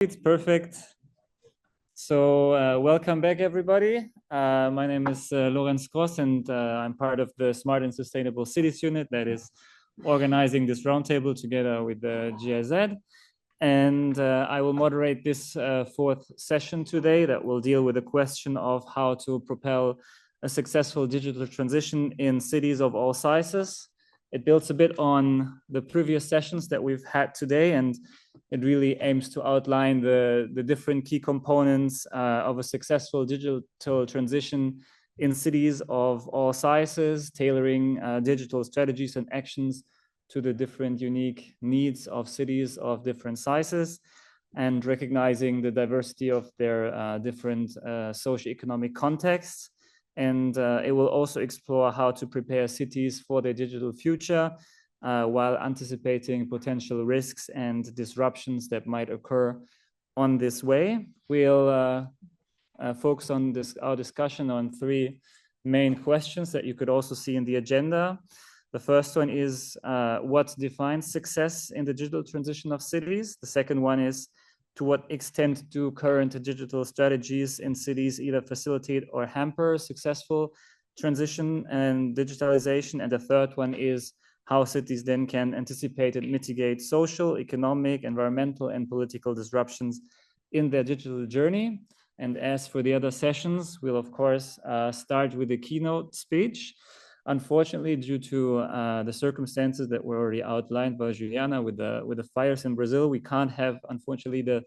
It's perfect. So welcome back, everybody. My name is Lorenz Gross, and I'm part of the Smart and Sustainable Cities unit that is organizing this roundtable together with the GIZ. And I will moderate this fourth session today that will deal with the question of how to propel a successful digital transition in cities of all sizes. It builds a bit on the previous sessions that we've had today, and it really aims to outline the different key components of a successful digital transition in cities of all sizes, tailoring digital strategies and actions to the different unique needs of cities of different sizes, and recognizing the diversity of their different socioeconomic contexts. And it will also explore how to prepare cities for their digital future while anticipating potential risks and disruptions that might occur on this way. We'll focus on our discussion on three main questions that you could also see in the agenda. The first one is what defines success in the digital transition of cities? The second one is, to what extent do current digital strategies in cities either facilitate or hamper successful transition and digitalization? And the third one is how cities then can anticipate and mitigate social, economic, environmental, and political disruptions in their digital journey. And as for the other sessions, we'll of course start with the keynote speech. Unfortunately, due to the circumstances that were already outlined by Juliana with the fires in Brazil, we can't have, unfortunately, the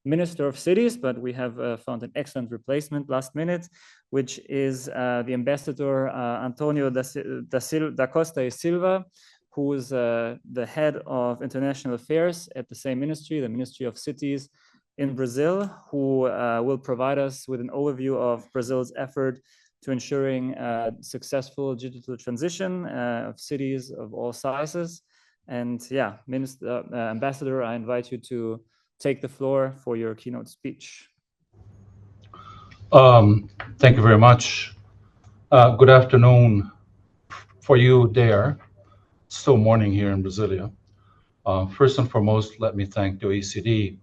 Minister of Cities, but we have found an excellent replacement last minute, which is the Ambassador Antonio da Costa e Silva, who is the head of international affairs at the same ministry, the Ministry of Cities in Brazil, who will provide us with an overview of Brazil's effort to ensuring successful digital transition of cities of all sizes. And yeah, Ambassador, I invite you to take the floor for your keynote speech. Thank you very much. Good afternoon for you there. It's still morning here in Brasilia. First and foremost, let me thank the OECD,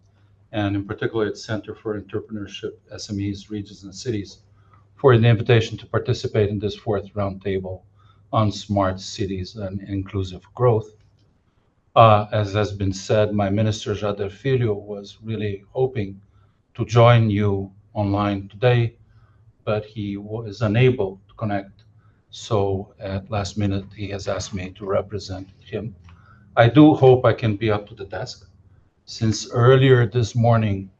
and in particular its Center for Entrepreneurship, SMEs, Regions, and Cities, for the invitation to participate in this fourth roundtable on smart cities and inclusive growth. As has been said, my minister, Jader Filho, was really hoping to join you online today, but he was unable to connect. So at last minute, he has asked me to represent him. I do hope I can be up to the task. Since earlier this morning,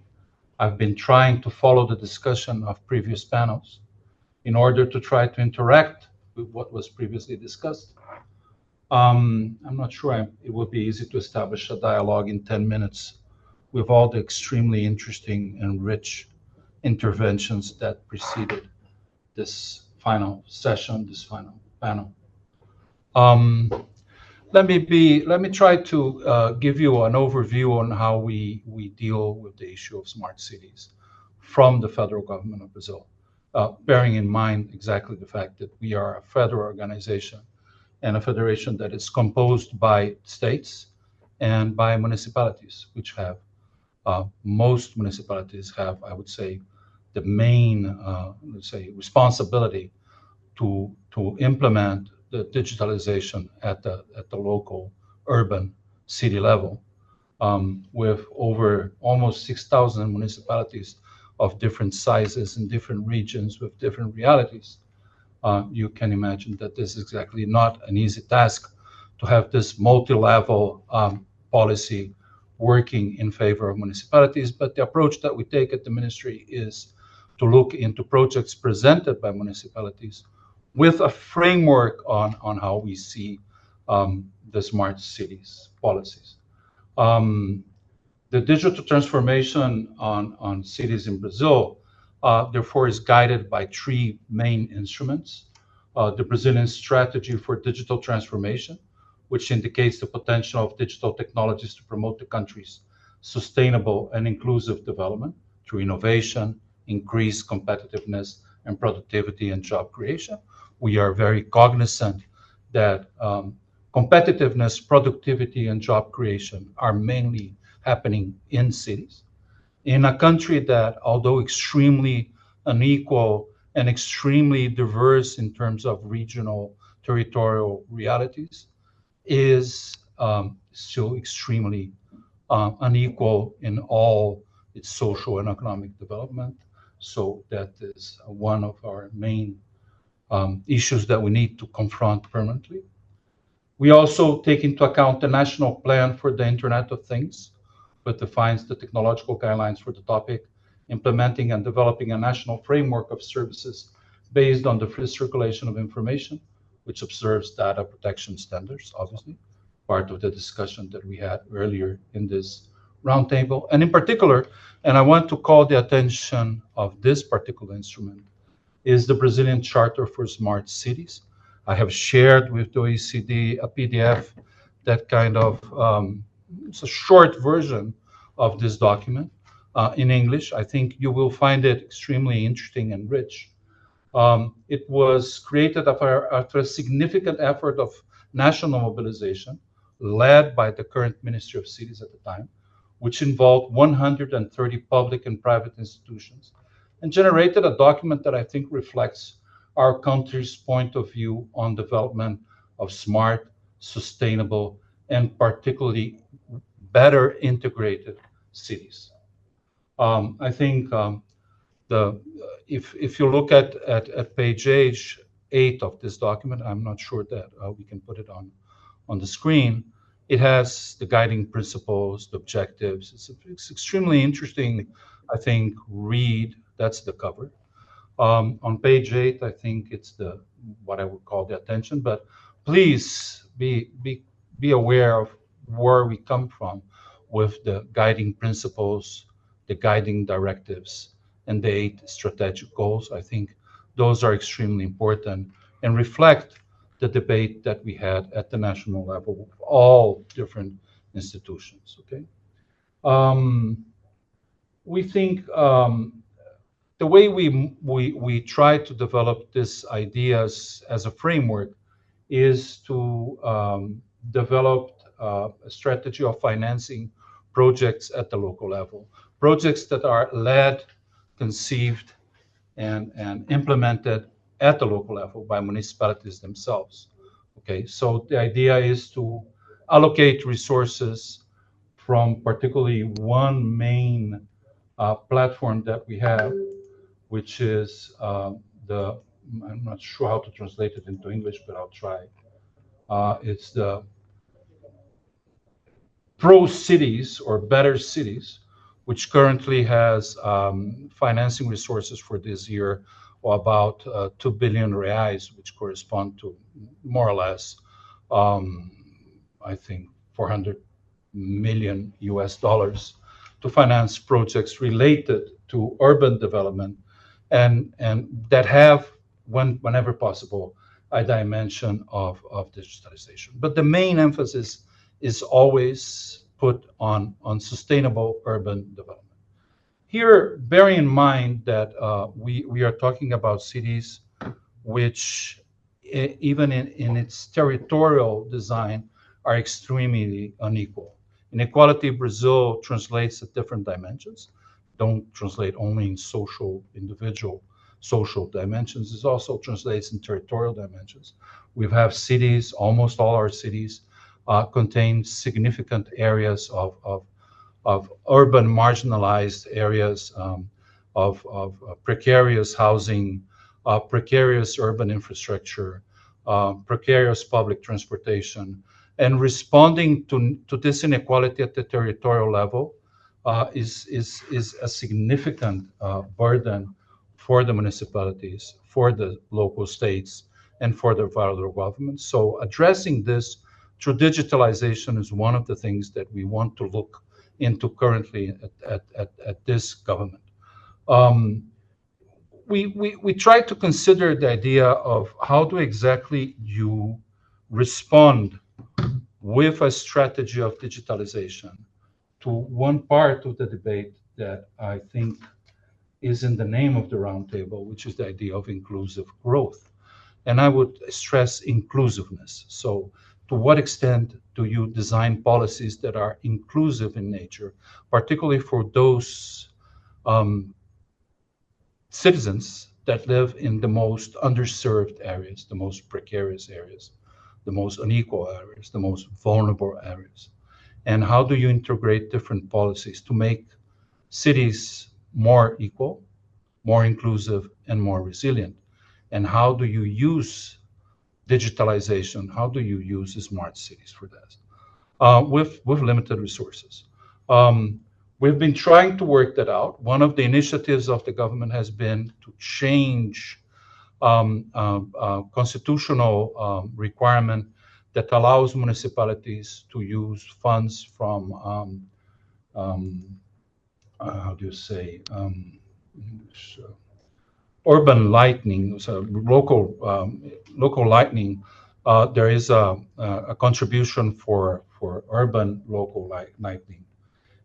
I've been trying to follow the discussion of previous panels in order to try to interact with what was previously discussed. I'm not sure it would be easy to establish a dialogue in 10 minutes with all the extremely interesting and rich interventions that preceded this final session, this final panel. Let me try to give you an overview on how we deal with the issue of smart cities from the federal government of Brazil. Bearing in mind exactly the fact that we are a federal organization and a federation that is composed by states and by municipalities, which have, most municipalities have, I would say, the main, let's say, responsibility to implement the digitalization at the local urban city level, with over almost 6,000 municipalities of different sizes in different regions with different realities. You can imagine that this is exactly not an easy task to have this multi-level policy working in favor of municipalities. But the approach that we take at the ministry is to look into projects presented by municipalities with a framework on how we see the smart cities policies. The digital transformation on cities in Brazil, therefore, is guided by three main instruments. The Brazilian Strategy for Digital Transformation, which indicates the potential of digital technologies to promote the country's sustainable and inclusive development through innovation, increased competitiveness, and productivity and job creation. We are very cognizant that competitiveness, productivity, and job creation are mainly happening in cities. in a country that, although extremely unequal and extremely diverse in terms of regional territorial realities, is still extremely unequal in all its social and economic development. So that is one of our main issues that we need to confront permanently. We also take into account the National Plan for the Internet of Things, which defines the technological guidelines for the topic, implementing and developing a national framework of services based on the free circulation of information, which observes data protection standards, obviously, part of the discussion that we had earlier in this roundtable. And in particular, and I want to call the attention of this particular instrument, is the Brazilian Charter for Smart Cities. I have shared with the OECD a PDF that kind of, it's a short version of this document in English. I think you will find it extremely interesting and rich. It was created after a significant effort of national mobilization led by the current Ministry of Cities at the time, which involved 130 public and private institutions, and generated a document that I think reflects our country's point of view on development of smart, sustainable, and particularly better integrated cities. I think if you look at page 8 of this document, I'm not sure that we can put it on the screen. It has the guiding principles, the objectives. It's extremely interesting, I think, read. That's the cover. On page 8, I think it's what I would call the attention, but please be aware of where we come from with the guiding principles, the guiding directives, and the 8 strategic goals. I think those are extremely important and reflect the debate that we had at the national level with all different institutions. Okay, we think the way we try to develop this ideas as a framework is to develop a strategy of financing projects at the local level, projects that are led, conceived, and implemented at the local level by municipalities themselves. Okay, so the idea is to allocate resources from particularly one main platform that we have, which is I'm not sure how to translate it into English, but I'll try. It's the Pro Cities or Better Cities, which currently has financing resources for this year or about 2 billion reais, which correspond to more or less, I think, 400 million US dollars to finance projects related to urban development and that have, whenever possible, a dimension of digitalization. But the main emphasis is always put on sustainable urban development. Here, bearing in mind that we are talking about cities which, even in its territorial design, are extremely unequal. Inequality in Brazil translates at different dimensions. Don't translate only in individual social dimensions. It also translates in territorial dimensions. We have cities, almost all our cities contain significant areas of urban marginalized areas, of precarious housing, precarious urban infrastructure, precarious public transportation. And responding to this inequality at the territorial level is a significant burden for the municipalities, for the local states, and for the federal government. So addressing this through digitalization is one of the things that we want to look into currently at this government. We try to consider the idea of how do exactly you respond with a strategy of digitalization to one part of the debate that I think is in the name of the roundtable, which is the idea of inclusive growth. And I would stress inclusiveness. So to what extent do you design policies that are inclusive in nature, particularly for those citizens that live in the most underserved areas, the most precarious areas, the most unequal areas, the most vulnerable areas. And how do you integrate different policies to make cities more equal, more inclusive, and more resilient? And how do you use digitalization? How do you use smart cities for that? With limited resources. We've been trying to work that out. One of the initiatives of the government has been to change constitutional requirement that allows municipalities to use funds from how do you say urban lightning, so local lightning. There is a contribution for urban local lightning,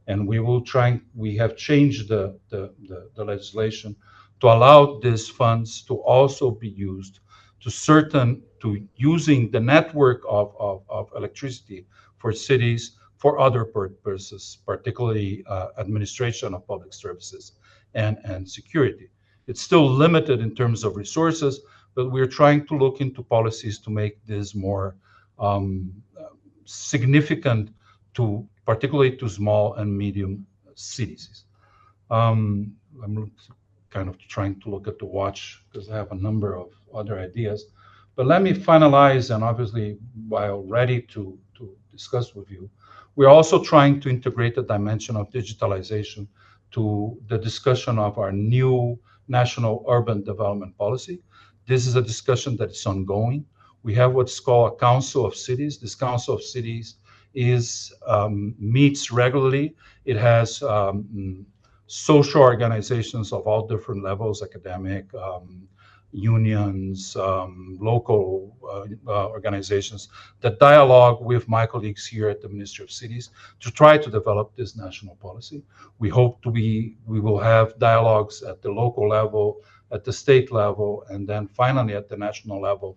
and we have changed the legislation to allow these funds to also be used to using the network of electricity for cities for other purposes, particularly administration of public services and security. It's still limited in terms of resources, but we're trying to look into policies to make this more significant to particularly to small and medium cities. I'm kind of trying to look at the watch because I have a number of other ideas. But let me finalize, and obviously, while ready to discuss with you, we're also trying to integrate the dimension of digitalization to the discussion of our new national urban development policy. This is a discussion that is ongoing. We have what's called a Council of Cities. This Council of Cities meets regularly. It has social organizations of all different levels, academic, unions, local organizations that dialogue with my colleagues here at the Ministry of Cities to try to develop this national policy. We hope we will have dialogues at the local level, at the state level, and then finally at the national level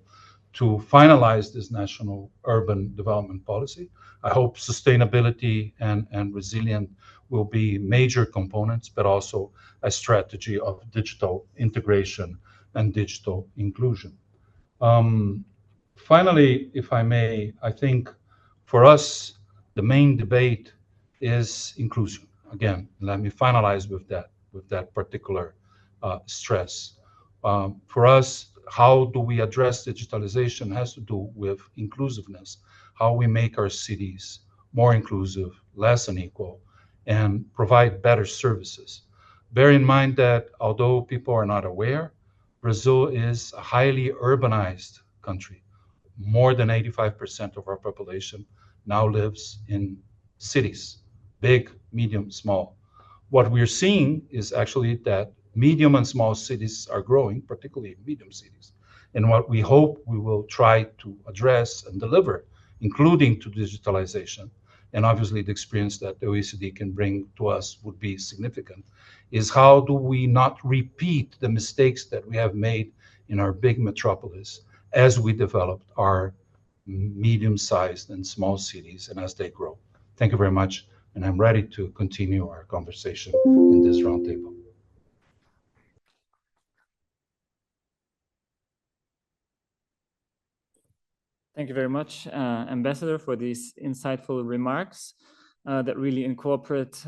to finalize this national urban development policy. I hope sustainability and resilience will be major components, but also a strategy of digital integration and digital inclusion. Finally, if I may, I think for us, the main debate is inclusion. Again, let me finalize with that particular stress. For us, how do we address digitalization has to do with inclusiveness, how we make our cities more inclusive, less unequal, and provide better services. Bear in mind that although people are not aware, Brazil is a highly urbanized country. More than 85% of our population now lives in cities, big, medium, small. What we're seeing is actually that medium and small cities are growing, particularly medium cities. And what we hope we will try to address and deliver, including to digitalization, and obviously the experience that the OECD can bring to us would be significant, is how do we not repeat the mistakes that we have made in our big metropolis as we developed our medium-sized and small cities and as they grow. Thank you very much, and I'm ready to continue our conversation in this roundtable. Thank you very much, Ambassador, for these insightful remarks that really incorporate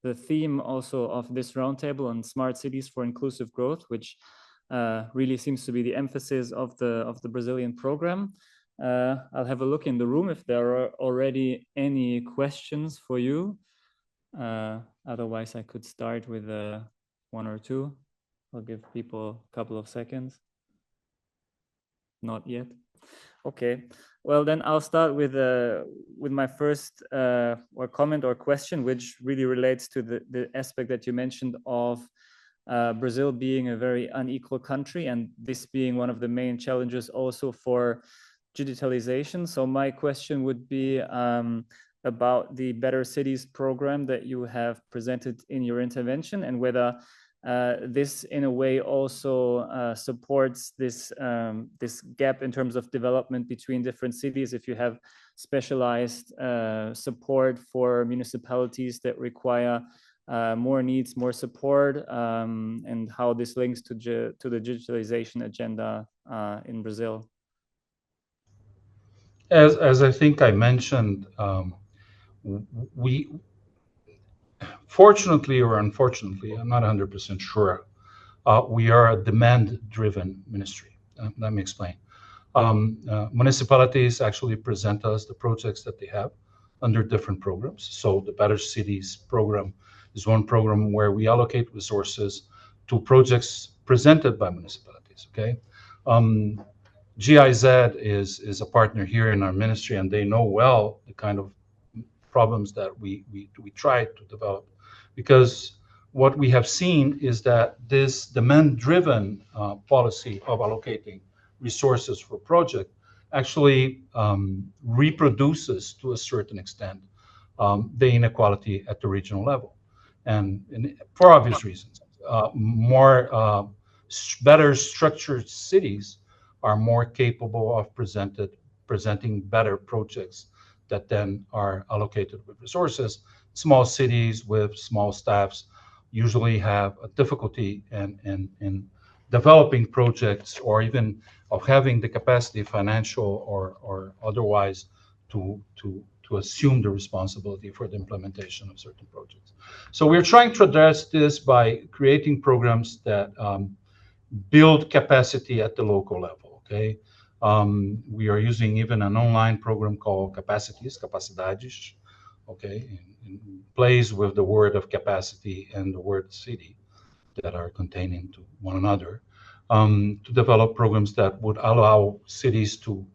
the theme also of this roundtable on smart cities for inclusive growth, which really seems to be the emphasis of the Brazilian program. I'll have a look in the room if there are already any questions for you. Otherwise, I could start with one or two. I'll give people a couple of seconds. Not yet. Okay, well then I'll start with my first or comment or question, which really relates to the aspect that you mentioned of Brazil being a very unequal country, and this being one of the main challenges also for digitalization. So my question would be about the Better Cities program that you have presented in your intervention, and whether this in a way also supports this gap in terms of development between different cities. If you have specialized support for municipalities that require more needs, more support, and how this links to the digitalization agenda in Brazil? As I think I mentioned, we, fortunately or unfortunately, I'm not 100% sure, we are a demand-driven ministry. Let me explain. Municipalities actually present us the projects that they have under different programs. So the Better Cities program is one program where we allocate resources to projects presented by municipalities, okay? GIZ is a partner here in our ministry, and they know well the kind of problems that we try to develop, because what we have seen is that this demand-driven policy of allocating resources for project actually reproduces to a certain extent the inequality at the regional level, and for obvious reasons. Better structured cities are more capable of presenting better projects that then are allocated with resources. Small cities with small staffs usually have a difficulty in developing projects, or even of having the capacity, financial or otherwise, to assume the responsibility for the implementation of certain projects. So we're trying to address this by creating programs that build capacity at the local level, okay? We are using even an online program called Capacidades, okay, in plays with the word of capacity and the word city that are contained into one another, to develop programs that would allow cities to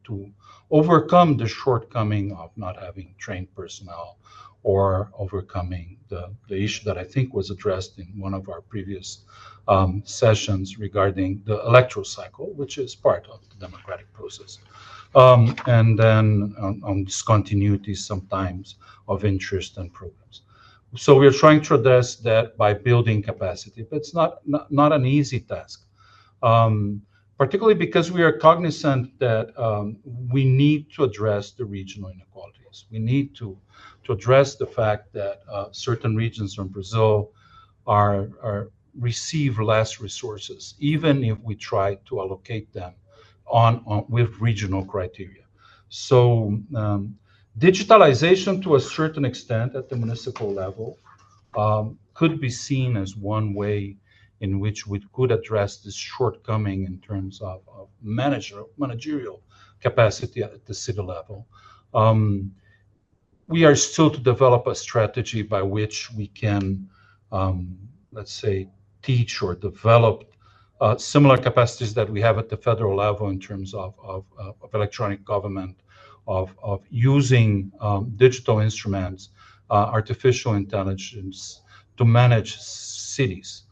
overcome the shortcoming of not having trained personnel, or overcoming the issue that I think was addressed in one of our previous sessions regarding the electoral cycle, which is part of the democratic process. And then on discontinuities sometimes of interest and programs. So we're trying to address that by building capacity, but it's not an easy task, particularly because we are cognizant that we need to address the regional inequalities. We need to address the fact that certain regions in Brazil receive less resources, even if we try to allocate them with regional criteria. So digitalization, to a certain extent at the municipal level, could be seen as one way in which we could address this shortcoming in terms of managerial capacity at the city level. We are still to develop a strategy by which we can, let's say, teach or develop similar capacities that we have at the federal level in terms of electronic government, of using digital instruments, artificial intelligence to manage cities.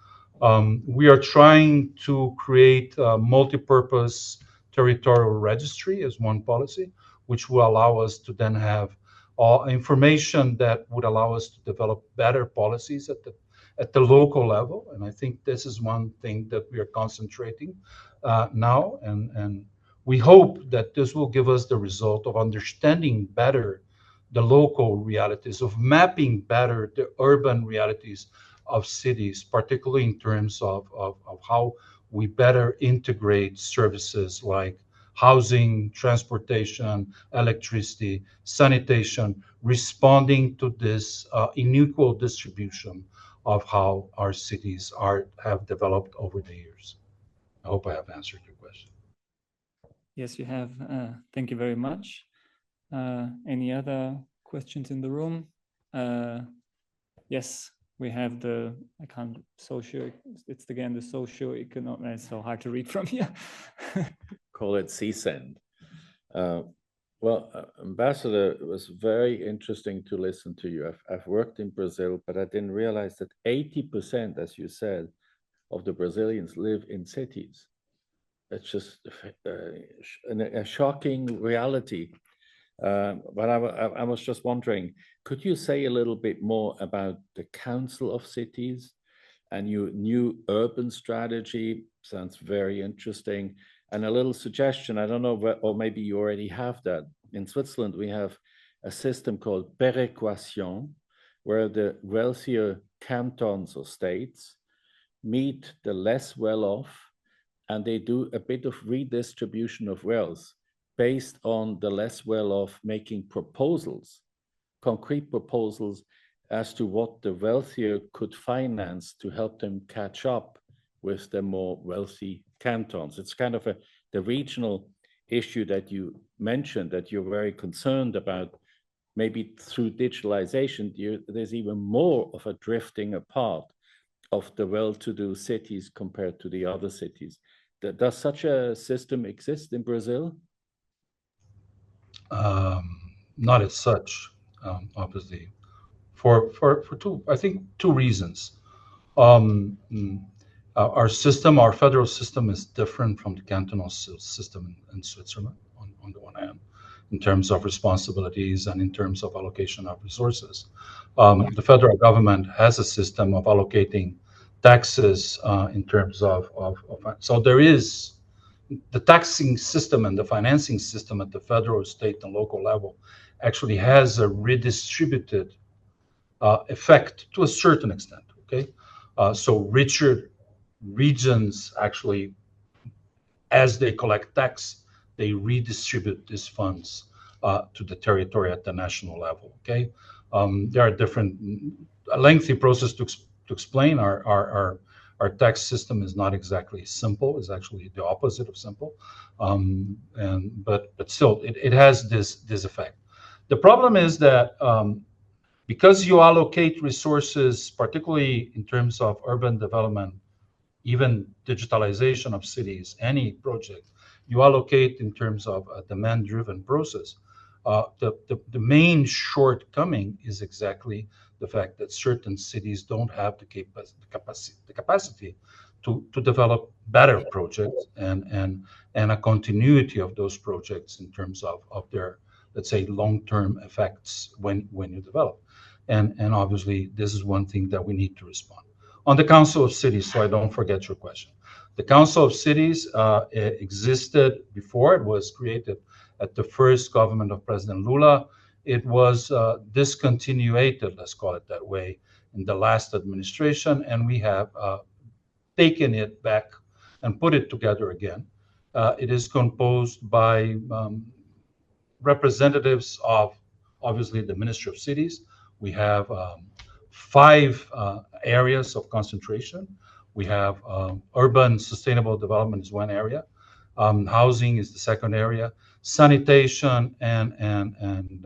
We are trying to create a multi-purpose territorial registry as one policy, which will allow us to then have all information that would allow us to develop better policies at the local level. And I think this is one thing that we are concentrating now, and we hope that this will give us the result of understanding better the local realities, of mapping better the urban realities of cities, particularly in terms of how we better integrate services like housing, transportation, electricity, sanitation, responding to this unequal distribution of how our cities have developed over the years. I hope I have answered your question. Yes, you have. Thank you very much. Any other questions in the room? Yes, we have the, it's again the socioeconomic, it's so hard to read from here. Call it CSEND. Well, Ambassador, it was very interesting to listen to you. I've worked in Brazil, but I didn't realize that 80%, as you said, of the Brazilians live in cities. It's just a shocking reality. But I was just wondering, could you say a little bit more about the Council of Cities and your new urban strategy? Sounds very interesting. And a little suggestion, I don't know, or maybe you already have that. In Switzerland, we have a system called péréquation, where the wealthier cantons or states meet the less well-off, and they do a bit of redistribution of wealth based on the less well-off making proposals, concrete proposals as to what the wealthier could finance to help them catch up with the more wealthy cantons. It's kind of the regional issue that you mentioned, that you're very concerned about. Maybe through digitalization, there's even more of a drifting apart of the well-to-do cities compared to the other cities. Does such a system exist in Brazil? Not as such, obviously, for two, I think, two reasons. Our system, our federal system, is different from the cantonal system in Switzerland, on the one hand, in terms of responsibilities and in terms of allocation of resources. The federal government has a system of allocating taxes in terms of so there is the taxing system and the financing system at the federal, state, and local level actually has a redistributed effect to a certain extent. Okay, so richer regions actually, as they collect tax, they redistribute these funds to the territory at the national level. Okay, there are different, a lengthy process to explain. Our tax system is not exactly simple; it's actually the opposite of simple. But still, it has this effect. The problem is that because you allocate resources, particularly in terms of urban development, even digitalization of cities, any project, you allocate in terms of a demand-driven process. The main shortcoming is exactly the fact that certain cities don't have the capacity to develop better projects and a continuity of those projects in terms of their, let's say, long-term effects when you develop. And obviously, this is one thing that we need to respond. On the Council of Cities, so I don't forget your question. The Council of Cities existed before. It was created at the first government of President Lula. It was discontinued, let's call it that way, in the last administration, and we have taken it back and put it together again. It is composed by representatives of, obviously, the Ministry of Cities. We have 5 areas of concentration. We have urban sustainable development is one area. Housing is the second area. Sanitation and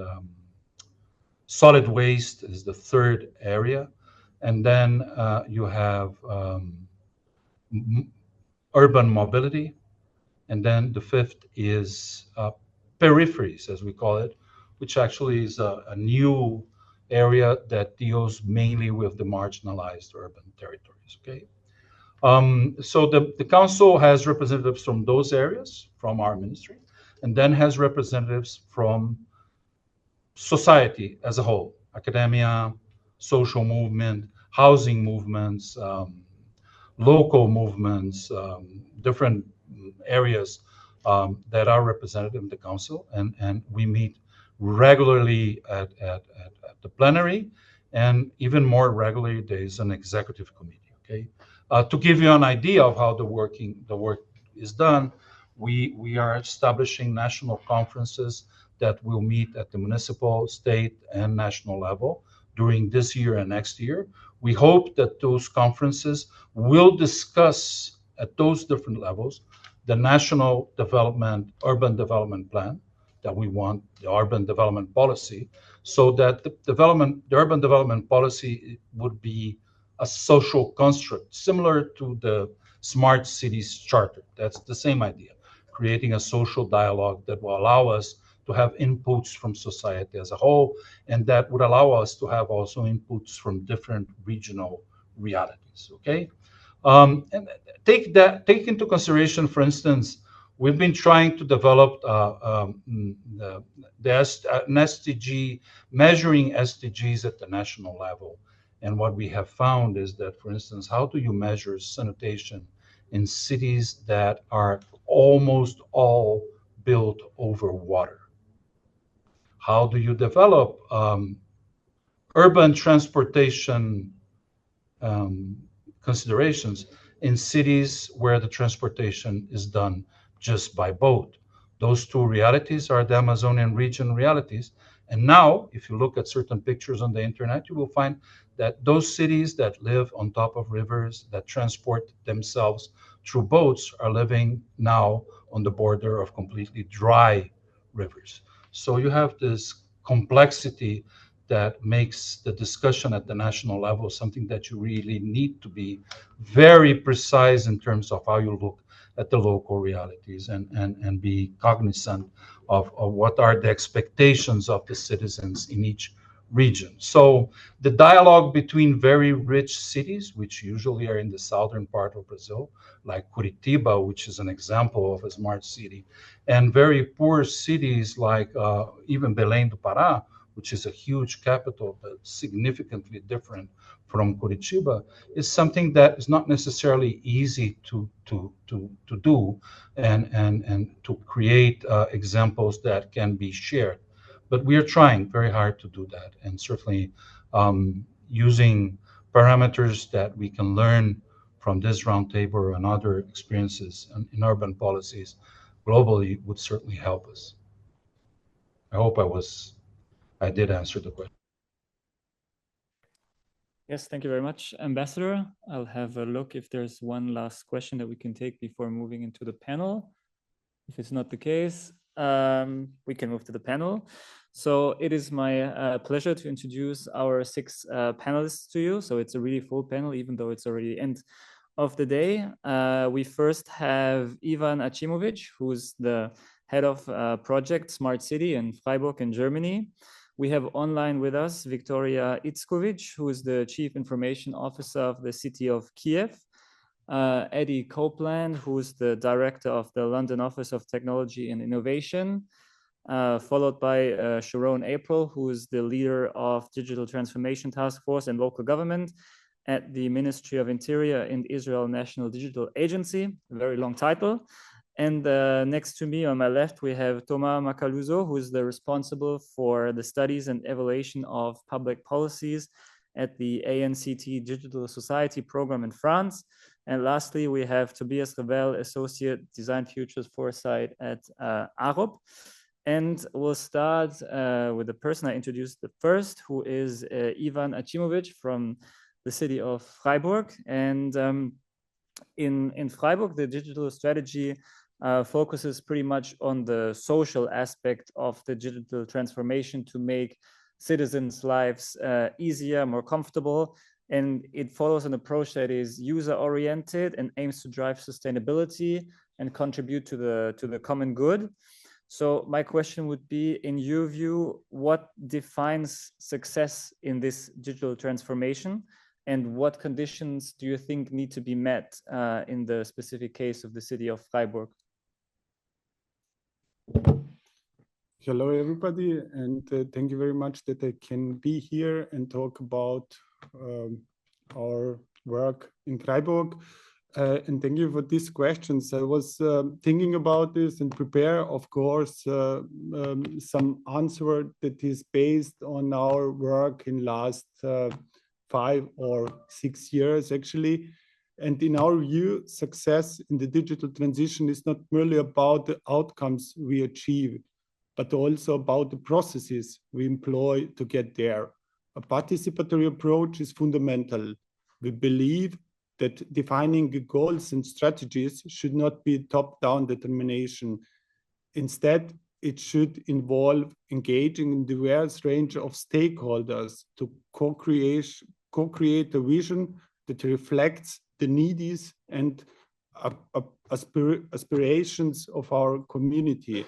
solid waste is the third area. And then you have urban mobility. And then the fifth is peripheries, as we call it, which actually is a new area that deals mainly with the marginalized urban territories. Okay, so the council has representatives from those areas, from our ministry, and then has representatives from society as a whole, academia, social movement, housing movements, local movements, different areas that are represented in the council, and we meet regularly at the plenary, and even more regularly there is an executive committee. Okay, to give you an idea of how the work is done, we are establishing national conferences that will meet at the municipal, state, and national level during this year and next year. We hope that those conferences will discuss at those different levels the national development, urban development plan that we want, the urban development policy, so that the urban development policy would be a social construct similar to the Smart Cities Charter. That's the same idea, creating a social dialogue that will allow us to have inputs from society as a whole, and that would allow us to have also inputs from different regional realities. Okay, and take into consideration, for instance, we've been trying to develop an SDG, measuring SDGs at the national level. And what we have found is that, for instance, how do you measure sanitation in cities that are almost all built over water? How do you develop urban transportation considerations in cities where the transportation is done just by boat. Those two realities are the Amazonian region realities. And now, if you look at certain pictures on the internet, you will find that those cities that live on top of rivers, that transport themselves through boats, are living now on the border of completely dry rivers. So you have this complexity that makes the discussion at the national level something that you really need to be very precise in terms of how you look at the local realities and be cognizant of what are the expectations of the citizens in each region. So the dialogue between very rich cities, which usually are in the southern part of Brazil, like Curitiba, which is an example of a smart city, and very poor cities like even Belém do Pará, which is a huge capital but significantly different from Curitiba, is something that is not necessarily easy to do and to create examples that can be shared. But we are trying very hard to do that, and certainly using parameters that we can learn from this roundtable and other experiences in urban policies globally would certainly help us. I hope I did answer the question. Yes, thank you very much, Ambassador. I'll have a look if there's one last question that we can take before moving into the panel. If it's not the case, we can move to the panel. So it is my pleasure to introduce our 6 panelists to you. So it's a really full panel, even though it's already the end of the day. We first have Ivan Achimovic, who's the head of project Smart City in Freiburg in Germany. We have online with us Victoria Itzkovic, who is the Chief Information Officer of the city of Kiev. Eddie Copeland, who is the Director of the London Office of Technology and Innovation, followed by Sharon April, who is the leader of Digital Transformation Task Force and Local Government at the Ministry of Interior and Israel National Digital Agency, a very long title. And next to me on my left, we have Thomas Macaluso, who is the responsible for the studies and evaluation of public policies at the ANCT Digital Society program in France. And lastly, we have Tobias Revel, Associate Design Futures Foresight at AROP. And we'll start with the person I introduced the first, who is Ivan Achimovic from the city of Freiburg. And in Freiburg, the digital strategy focuses pretty much on the social aspect of the digital transformation to make citizens' lives easier, more comfortable. And it follows an approach that is user-oriented and aims to drive sustainability and contribute to the common good. So my question would be, in your view, what defines success in this digital transformation? And what conditions do you think need to be met in the specific case of the city of Freiburg? Hello, everybody, and thank you very much that I can be here and talk about our work in Freiburg. And thank you for these questions. I was thinking about this and prepare, of course, some answer that is based on our work in last 5 or 6 years, actually. And in our view, success in the digital transition is not merely about the outcomes we achieve, but also about the processes we employ to get there. A participatory approach is fundamental. We believe that defining goals and strategies should not be top-down determination. Instead, it should involve engaging in the diverse range of stakeholders to co-create a vision that reflects the needs and aspirations of our community.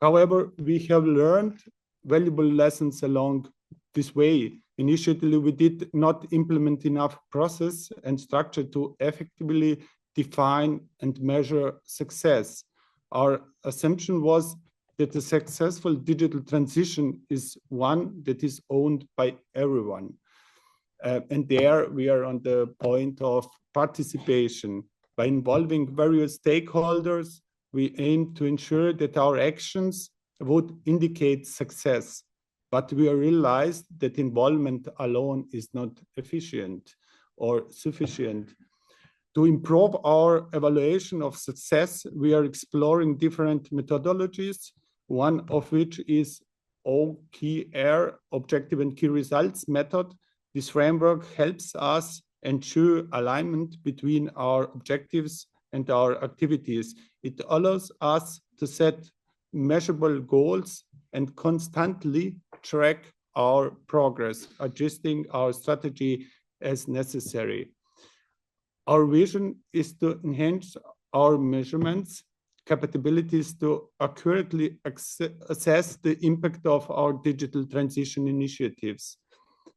However, we have learned valuable lessons along this way. Initially, we did not implement enough process and structure to effectively define and measure success. Our assumption was that a successful digital transition is one that is owned by everyone. And there we are on the point of participation. By involving various stakeholders, we aim to ensure that our actions would indicate success. but we realized that involvement alone is not efficient or sufficient. To improve our evaluation of success, we are exploring different methodologies, one of which is OKR, Objective and Key Results method. This framework helps us ensure alignment between our objectives and our activities. It allows us to set measurable goals and constantly track our progress, adjusting our strategy as necessary. Our vision is to enhance our measurements capabilities to accurately assess the impact of our digital transition initiatives.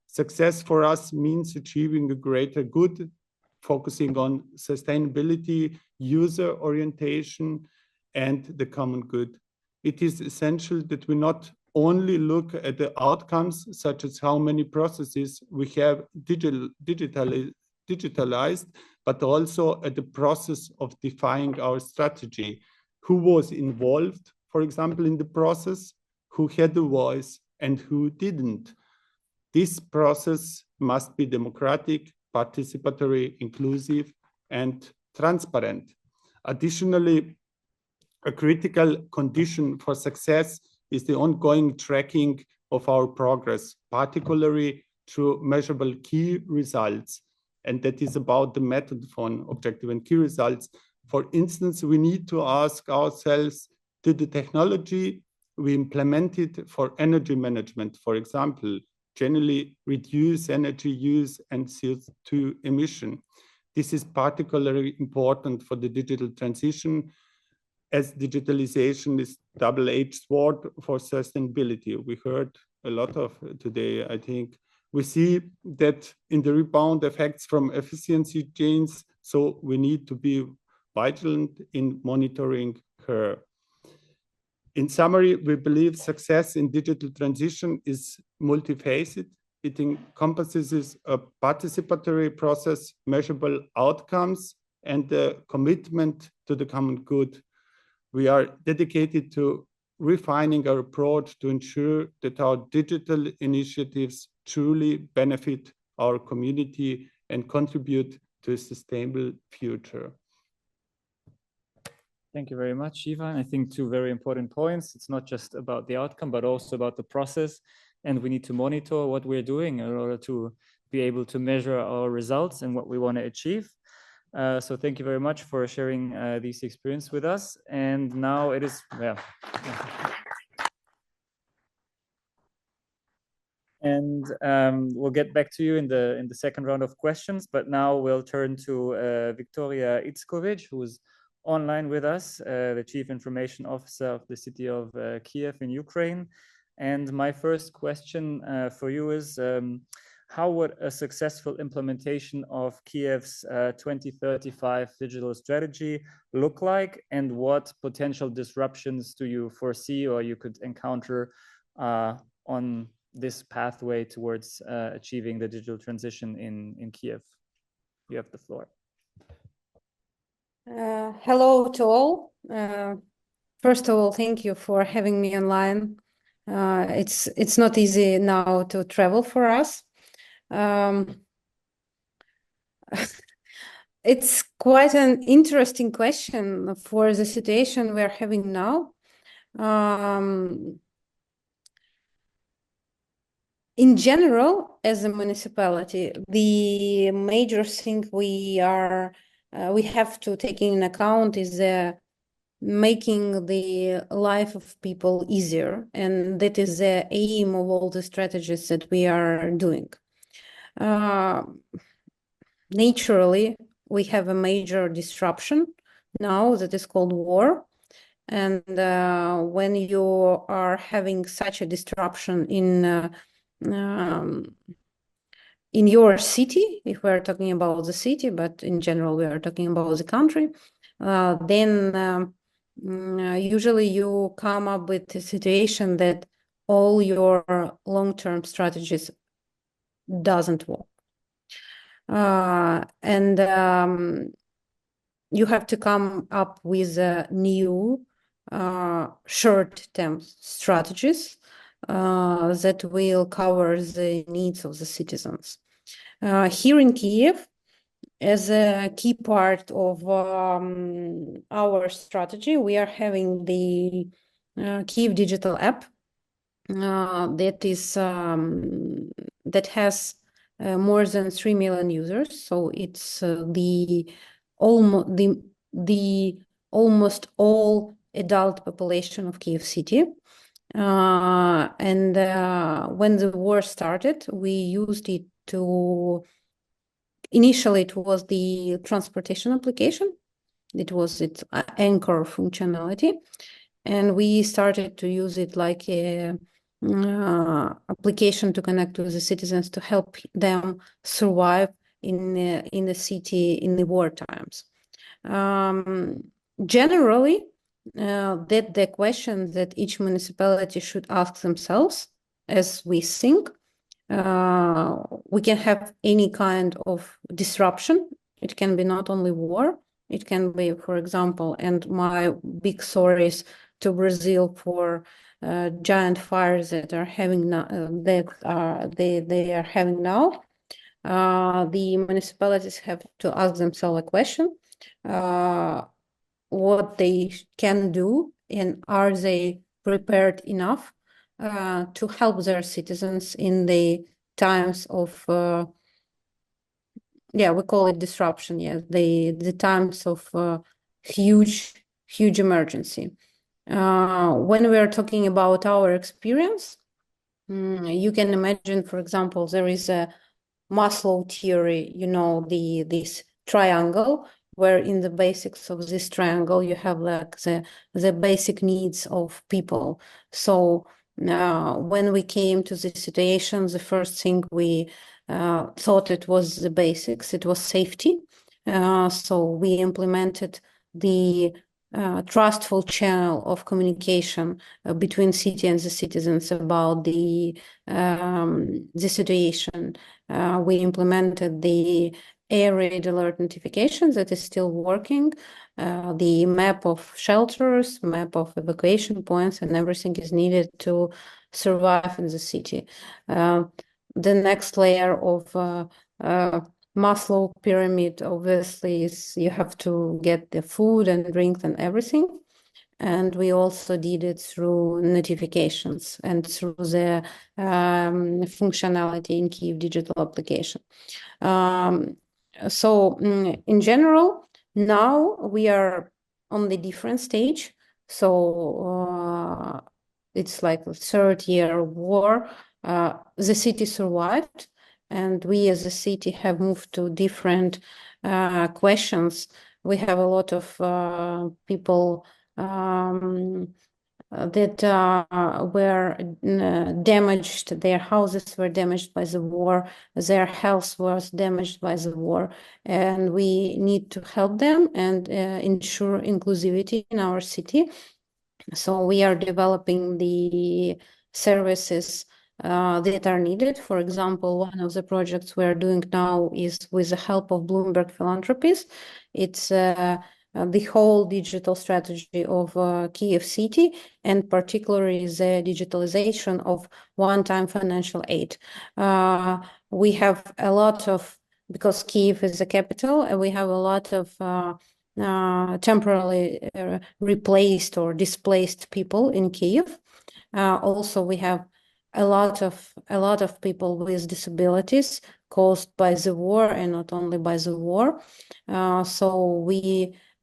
Success for us means achieving a greater good, focusing on sustainability, user orientation, and the common good. It is essential that we not only look at the outcomes, such as how many processes we have digitalized, but also at the process of defining our strategy. Who was involved, for example, in the process, who had a voice, and who didn't. This process must be democratic, participatory, inclusive, and transparent. Additionally, a critical condition for success is the ongoing tracking of our progress, particularly through measurable key results. And that is about the method for objective and key results. For instance, we need to ask ourselves, did the technology we implemented for energy management, for example, generally reduce energy use and CO2 emission? This is particularly important for the digital transition, as digitalization is double-edged sword for sustainability. We heard a lot of today, I think. We see that in the rebound effects from efficiency gains, so we need to be vigilant in monitoring her. In summary, we believe success in digital transition is multifaceted. It encompasses a participatory process, measurable outcomes, and a commitment to the common good. We are dedicated to refining our approach to ensure that our digital initiatives truly benefit our community and contribute to a sustainable future. Thank you very much, Ivan. I think two very important points. It's not just about the outcome, but also about the process. And we need to monitor what we're doing in order to be able to measure our results and what we want to achieve. So thank you very much for sharing this experience with us. And now it is, And we'll get back to you in the second round of questions. But now we'll turn to Victoria Itzkovic, who's online with us, the Chief Information Officer of the city of Kiev in Ukraine. And my first question for you is, how would a successful implementation of Kiev's 2035 digital strategy look like, and what potential disruptions do you foresee or you could encounter on this pathway towards achieving the digital transition in Kiev? You have the floor. Hello to all. First of all, thank you for having me online. It's not easy now to travel for us. It's quite an interesting question for the situation we're having now. In general, as a municipality, the major thing we have to take in account is making the life of people easier, and that is the aim of all the strategies that we are doing. Naturally, we have a major disruption now that is called war, and when you are having such a disruption in your city, if we're talking about the city, but in general we are talking about the country, then usually you come up with a situation that all your long-term strategies doesn't work. And you have to come up with new short-term strategies that will cover the needs of the citizens. Here in Kiev, as a key part of our strategy, we are having the Kiev digital app that has more than 3 million users. So it's the almost all adult population of Kiev city. And when the war started, we used it to. Initially, it was the transportation application. It was its anchor functionality. And we started to use it like a application to connect with the citizens to help them survive in the city in the war times. Generally, that the question that each municipality should ask themselves as we think, we can have any kind of disruption. It can be not only war, it can be, for example, and my big stories to Brazil for giant fires that are having now, they are having now. The municipalities have to ask themselves a question: what they can do, and are they prepared enough to help their citizens in the times of we call it disruption, the times of huge emergency. When we are talking about our experience, you can imagine, for example, there is a Maslow theory, this triangle, where in the basics of this triangle, you have like the basic needs of people. So when we came to the situation, the first thing we thought it was the basics, it was safety. So we implemented the trustful channel of communication between city and the citizens about the situation. We implemented the air raid alert notifications that is still working, the map of shelters, map of evacuation points, and everything is needed to survive in the city. The next layer of Maslow pyramid, obviously, is you have to get the food and drink and everything. And we also did it through notifications and through the functionality in Kiev digital application. So in general, now we are on the different stage. So it's like the third year of war. The city survived, and we as a city have moved to different questions. We have a lot of people that were damaged, their houses were damaged by the war, their health was damaged by the war, and we need to help them and ensure inclusivity in our city. So we are developing the services that are needed. For example, one of the projects we're doing now is with the help of Bloomberg Philanthropies. It's the whole digital strategy of Kiev city, and particularly the digitalization of one-time financial aid. We have a lot of, because Kiev is the capital, and we have a lot of temporarily replaced or displaced people in Kiev. Also, we have a lot of people with disabilities caused by the war, and not only by the war. So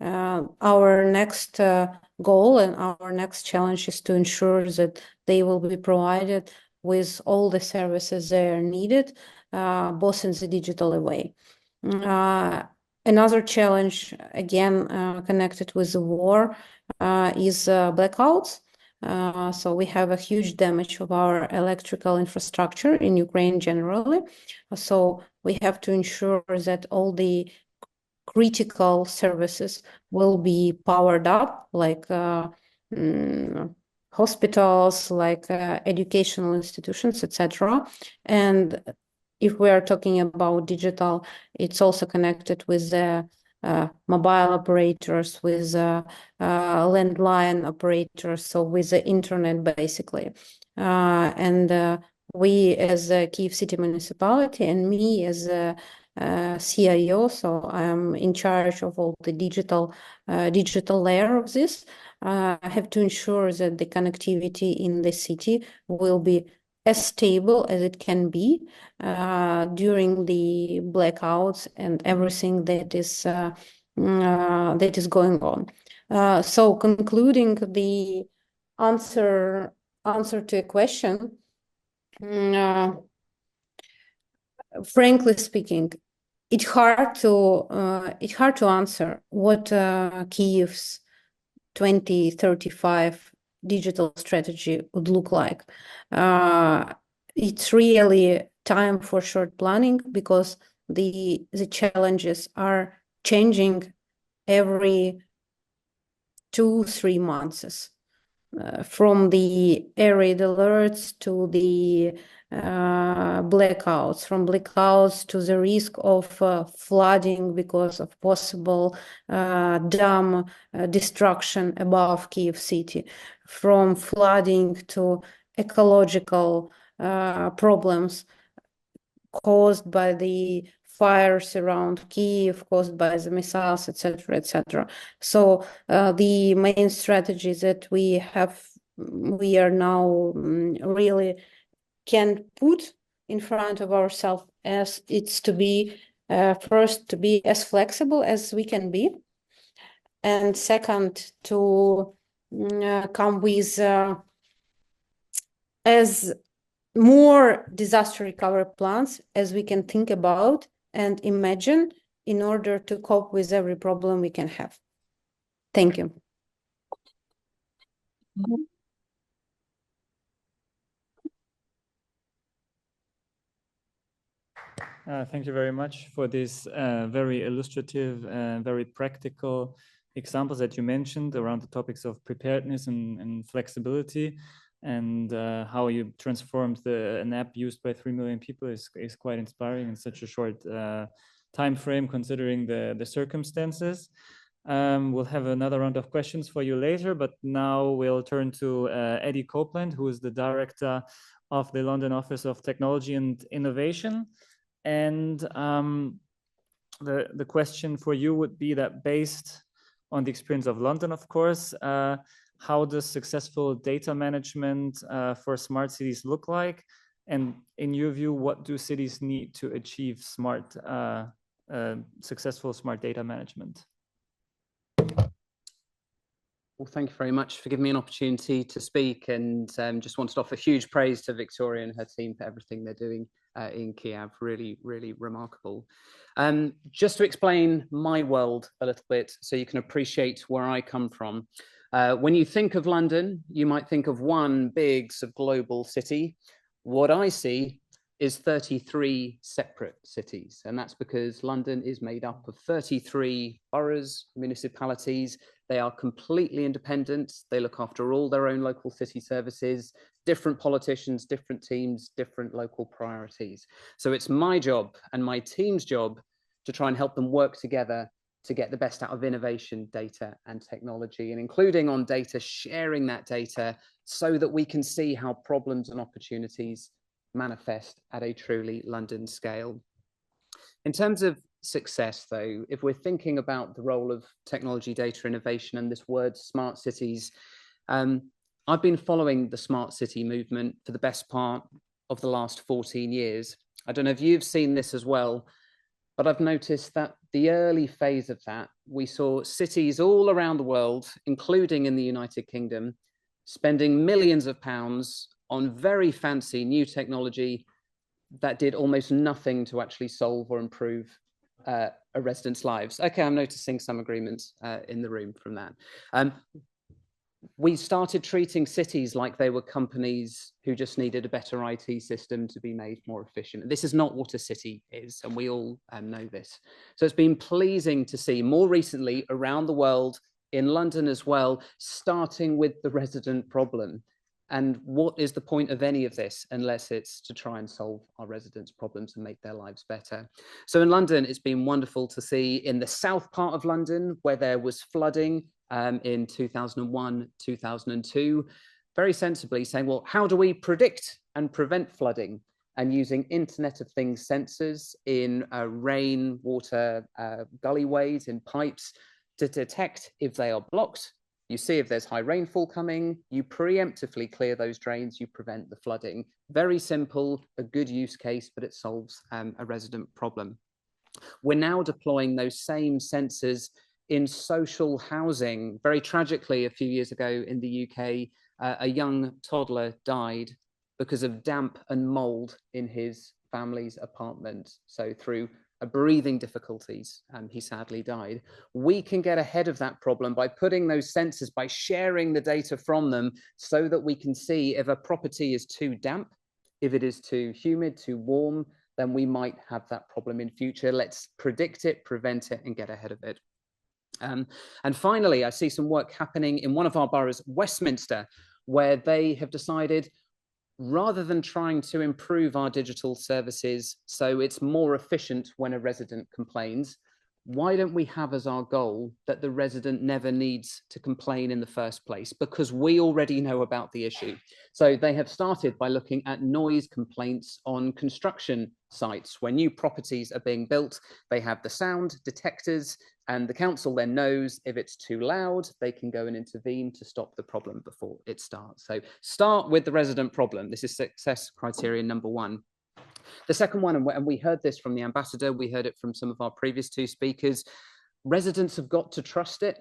our next goal and our next challenge is to ensure that they will be provided with all the services they are needed, both in the digital way. Another challenge, again, connected with the war, is blackouts. So we have a huge damage of our electrical infrastructure in Ukraine generally. So we have to ensure that all the critical services will be powered up, like hospitals, like educational institutions, etc. And if we are talking about digital, it's also connected with the mobile operators, with landline operators, so with the internet basically. And we as a Kyiv City municipality, and me as a CIO, so I'm in charge of all the digital layer of this. I have to ensure that the connectivity in the city will be as stable as it can be during the blackouts and everything that is going on. So concluding the answer to a question, frankly speaking, it's hard to answer what Kyiv's 2035 digital strategy would look like. It's really time for short planning, because the challenges are changing every 2-3 months, from the air raid alerts to the blackouts, from blackouts to the risk of flooding because of possible dam destruction above Kyiv city, from flooding to ecological problems caused by the fires around Kyiv, caused by the missiles, etc., etc. So the main strategy that we are now really can put in front of ourselves, as it's to be first, to be as flexible as we can be, and second, to come with as more disaster recovery plans as we can think about and imagine, in order to cope with every problem we can have. Thank you. Thank you very much for this very illustrative and very practical examples that you mentioned around the topics of preparedness and flexibility, and how you transformed an app used by 3 million people is quite inspiring in such a short time frame, considering the circumstances. We'll have another round of questions for you later, but now we'll turn to Eddie Copeland, who is the director of the London Office of Technology and Innovation. And the question for you would be that, based on the experience of London, of course, how does successful data management for smart cities look like? And in your view, what do cities need to achieve successful smart data management? Well, thank you very much for giving me an opportunity to speak, and just wanted to offer huge praise to Victoria and her team for everything they're doing in Kyiv. Really, really remarkable. Just to explain my world a little bit, so you can appreciate where I come from. When you think of London, you might think of one big global city. What I see is 33 separate cities, and that's because London is made up of 33 boroughs, municipalities. They are completely independent. They look after all their own local city services, different politicians, different teams, different local priorities. So it's my job and my team's job to try and help them work together to get the best out of innovation, data, and technology, and including on data, sharing that data so that we can see how problems and opportunities manifest at a truly London scale. In terms of success, though, if we're thinking about the role of technology, data, innovation, and this word smart cities, I've been following the smart city movement for the best part of the last 14 years. I don't know if you've seen this as well, but I've noticed that the early phase of that, we saw cities all around the world, including in the United Kingdom, spending millions of pounds on very fancy new technology that did almost nothing to actually solve or improve a residents' lives. Okay, I'm noticing some agreements in the room from that. We started treating cities like they were companies who just needed a better IT system to be made more efficient. This is not what a city is, and we all know this. So it's been pleasing to see more recently around the world, in London as well, starting with the resident problem. And what is the point of any of this unless it's to try and solve our residents' problems and make their lives better? So in London, it's been wonderful to see in the south part of London where there was flooding in 2001, 2002, very sensibly saying, well, how do we predict and prevent flooding? And using Internet of Things sensors in rain, water, gullyways, in pipes to detect if they are blocked. You see if there's high rainfall coming, you preemptively clear those drains, you prevent the flooding. Very simple, a good use case, but it solves a resident problem. We're now deploying those same sensors in social housing. Very tragically, a few years ago in the UK, a young toddler died because of damp and mold in his family's apartment. So through breathing difficulties, he sadly died. We can get ahead of that problem by putting those sensors, by sharing the data from them so that we can see if a property is too damp, if it is too humid, too warm, then we might have that problem in future. Let's predict it, prevent it, and get ahead of it. And finally, I see some work happening in one of our boroughs, Westminster, where they have decided, rather than trying to improve our digital services so it's more efficient when a resident complains, why don't we have as our goal that the resident never needs to complain in the first place, because we already know about the issue. So they have started by looking at noise complaints on construction sites. When new properties are being built, they have the sound detectors, and the council then knows if it's too loud, they can go and intervene to stop the problem before it starts. So start with the resident problem. This is success criterion number one. The second one, and we heard this from the ambassador, we heard it from some of our previous two speakers, residents have got to trust it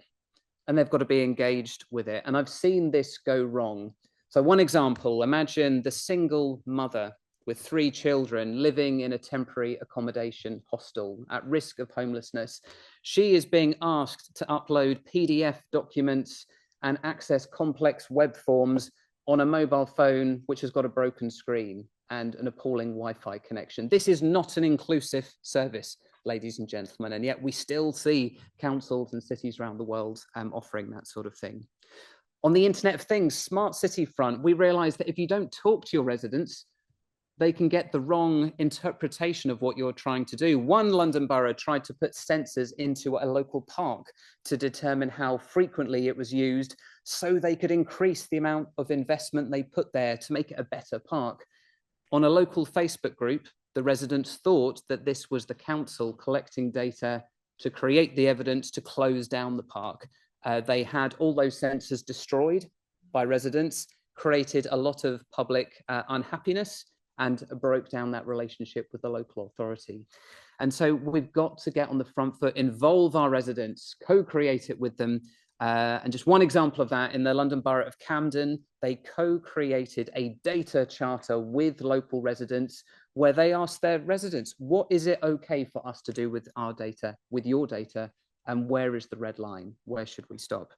and they've got to be engaged with it. And I've seen this go wrong. So one example, imagine the single mother with 3 children living in a temporary accommodation hostel at risk of homelessness. She is being asked to upload PDF documents and access complex web forms on a mobile phone which has got a broken screen and an appalling Wi-Fi connection. This is not an inclusive service, ladies and gentlemen, and yet we still see councils and cities around the world offering that sort of thing. On the Internet of Things, smart city front, we realize that if you don't talk to your residents, they can get the wrong interpretation of what you're trying to do. One London borough tried to put sensors into a local park to determine how frequently it was used so they could increase the amount of investment they put there to make it a better park. On a local Facebook group, the residents thought that this was the council collecting data to create the evidence to close down the park. They had all those sensors destroyed by residents, created a lot of public unhappiness, and broke down that relationship with the local authority. And so we've got to get on the front foot, involve our residents, co-create it with them. And just one example of that, in the London Borough of Camden, they co-created a data charter with local residents where they asked their residents, what is it okay for us to do with our data, with your data, and where is the red line? Where should we stop?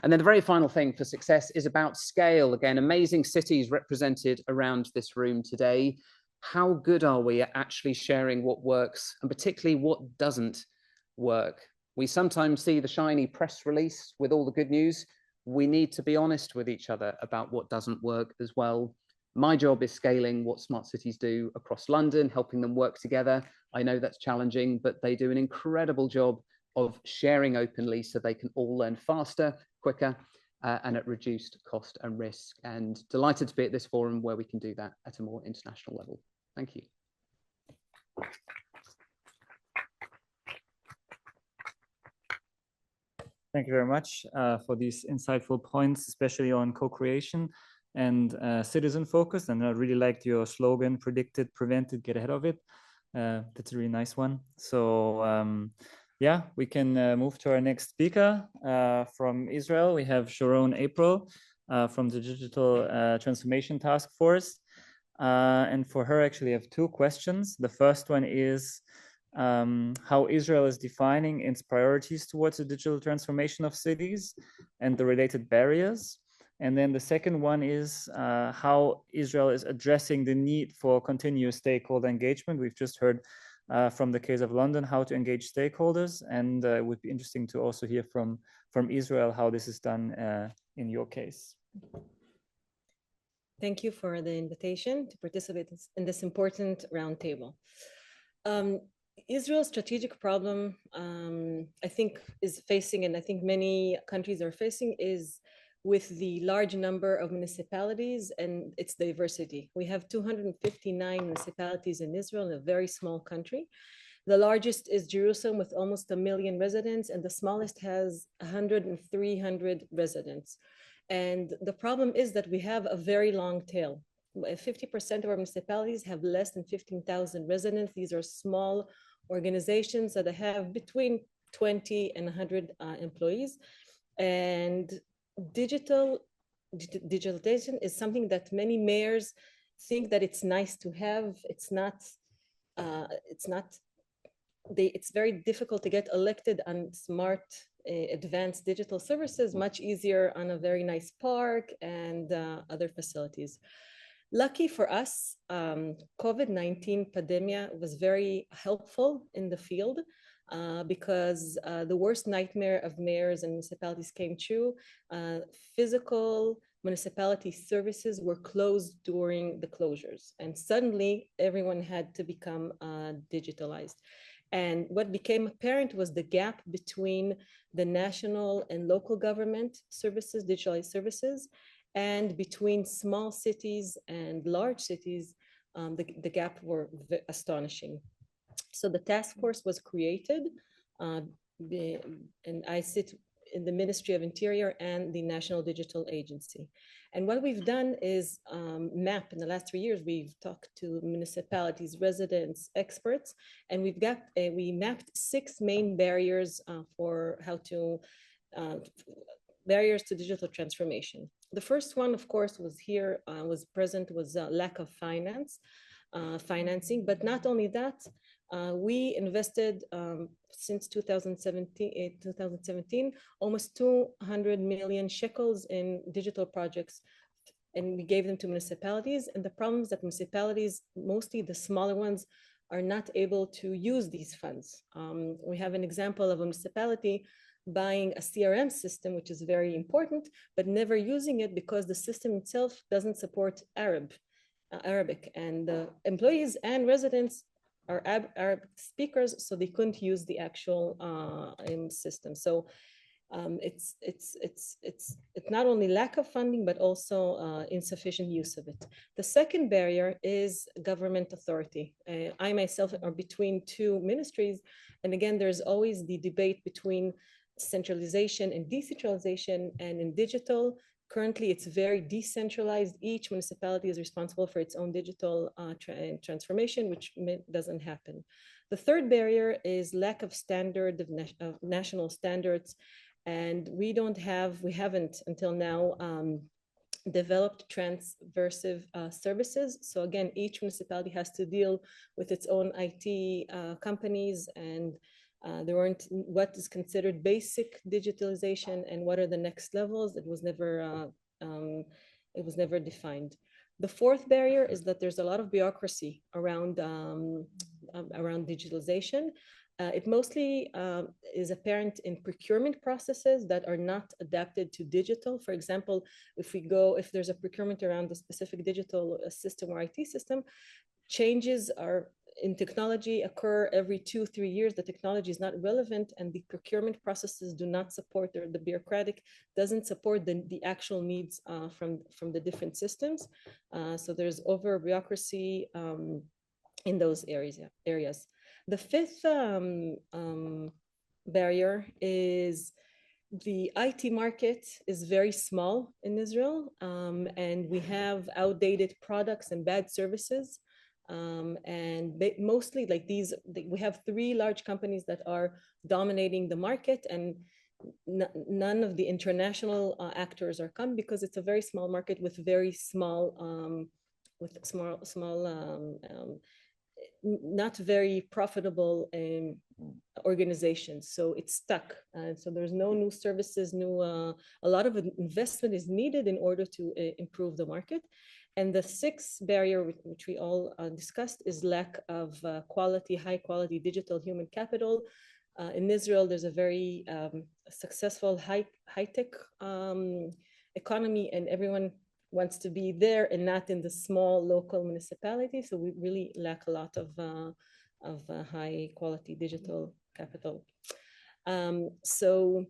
And then the very final thing for success is about scale. Again, amazing cities represented around this room today. How good are we at actually sharing what works and particularly what doesn't work? We sometimes see the shiny press release with all the good news. We need to be honest with each other about what doesn't work as well. My job is scaling what smart cities do across London, helping them work together. I know that's challenging, but they do an incredible job of sharing openly so they can all learn faster, quicker, and at reduced cost and risk. And delighted to be at this forum where we can do that at a more international level. Thank you. Thank you very much for these insightful points, especially on co-creation and citizen focus. And I really liked your slogan, predict it, prevent it, get ahead of it. That's a really nice one. So yeah, we can move to our next speaker from Israel. We have Sharon April from the Digital Transformation Task Force. And for her, actually, I have 2 questions. The first one is how Israel is defining its priorities towards the digital transformation of cities and the related barriers. And then the second one is how Israel is addressing the need for continuous stakeholder engagement. We've just heard from the case of London how to engage stakeholders, and it would be interesting to also hear from Israel how this is done in your case. Thank you for the invitation to participate in this important roundtable. Israel's strategic problem, I think, is facing, and I think many countries are facing, is with the large number of municipalities and its diversity. We have 259 municipalities in Israel, in a very small country. The largest is Jerusalem with almost 1 million residents, and the smallest has 100 and 300 residents. And the problem is that we have a very long tail. 50% of our municipalities have less than 15,000 residents. These are small organizations that have between 20 and 100 employees. And digitalization is something that many mayors think that it's nice to have. It's very difficult to get elected on smart, advanced digital services, much easier on a very nice park and other facilities. Lucky for us, COVID-19 pandemic was very helpful in the field because the worst nightmare of mayors and municipalities came true. Physical municipality services were closed during the closures, and suddenly everyone had to become digitalized. And what became apparent was the gap between the national and local government services, digitalized services, and between small cities and large cities, the gap were astonishing. So the task force was created, and I sit in the Ministry of Interior and the National Digital Agency. And what we've done is map, in the last 3 years, we've talked to municipalities, residents, experts, and we mapped 6 main barriers for how to, barriers to digital transformation. The first one, of course, was lack of financing, but not only that, we invested since 2017 almost 200 million shekels in digital projects, and we gave them to municipalities. And the problem is that municipalities, mostly the smaller ones, are not able to use these funds. We have an example of a municipality buying a CRM system, which is very important, but never using it because the system itself doesn't support Arabic, and the employees and residents are Arabic speakers, so they couldn't use the actual system. So it's not only lack of funding, but also insufficient use of it. The second barrier is government authority. I myself are between 2 ministries, and again, there's always the debate between centralization and decentralization. And in digital, currently it's very decentralized. Each municipality is responsible for its own digital transformation, which doesn't happen. The third barrier is lack of national standards. And we haven't until now developed transversive services. So again, each municipality has to deal with its own IT companies, and there weren't what is considered basic digitalization and what are the next levels. It was never defined. The fourth barrier is that there's a lot of bureaucracy around digitalization. It mostly is apparent in procurement processes that are not adapted to digital. For example, if there's a procurement around a specific digital system or IT system, changes in technology occur every 2-3 years. The technology is not relevant, and the procurement processes do not support, or the bureaucratic doesn't support the actual needs from the different systems. So there's over bureaucracy in those areas. The fifth barrier is the IT market is very small in Israel, and we have outdated products and bad services. And mostly like we have 3 large companies that are dominating the market, and none of the international actors are coming because it's a very small market with very small, not very profitable organizations. So it's stuck. So there's no new services, a lot of investment is needed in order to improve the market. And the 6th barrier, which we all discussed, is lack of high quality digital human capital. In Israel, there's a very successful high-tech economy, and everyone wants to be there and not in the small local municipality. So we really lack a lot of high quality digital capital. So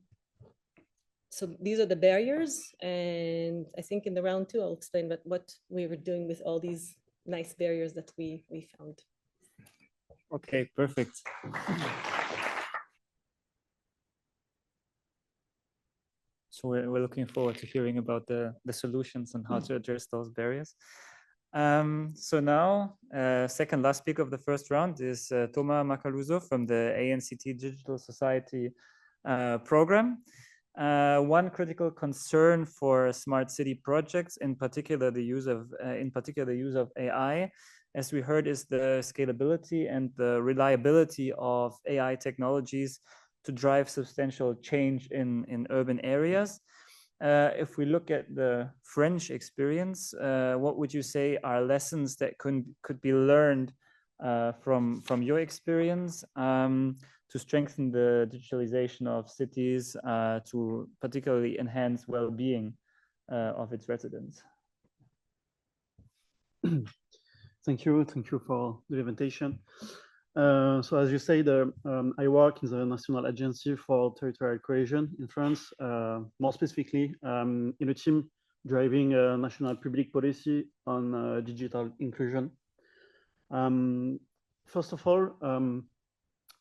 these are the barriers, and I think in the round 2 I'll explain what we were doing with all these nice barriers that we found. Okay, perfect. So we're looking forward to hearing about the solutions and how to address those barriers. So now, second last speaker of the first round is Toma Macaluso from the ANCT Digital Society program. One critical concern for smart city projects, in particular the use of AI, as we heard, is the scalability and the reliability of AI technologies to drive substantial change in urban areas. If we look at the French experience, what would you say are lessons that could be learned from your experience to strengthen the digitalization of cities, to particularly enhance well-being of its residents? Thank you for the invitation. So as you said, I work in the National Agency for Territorial Cohesion in France, more specifically in a team driving national public policy on digital inclusion. First of all,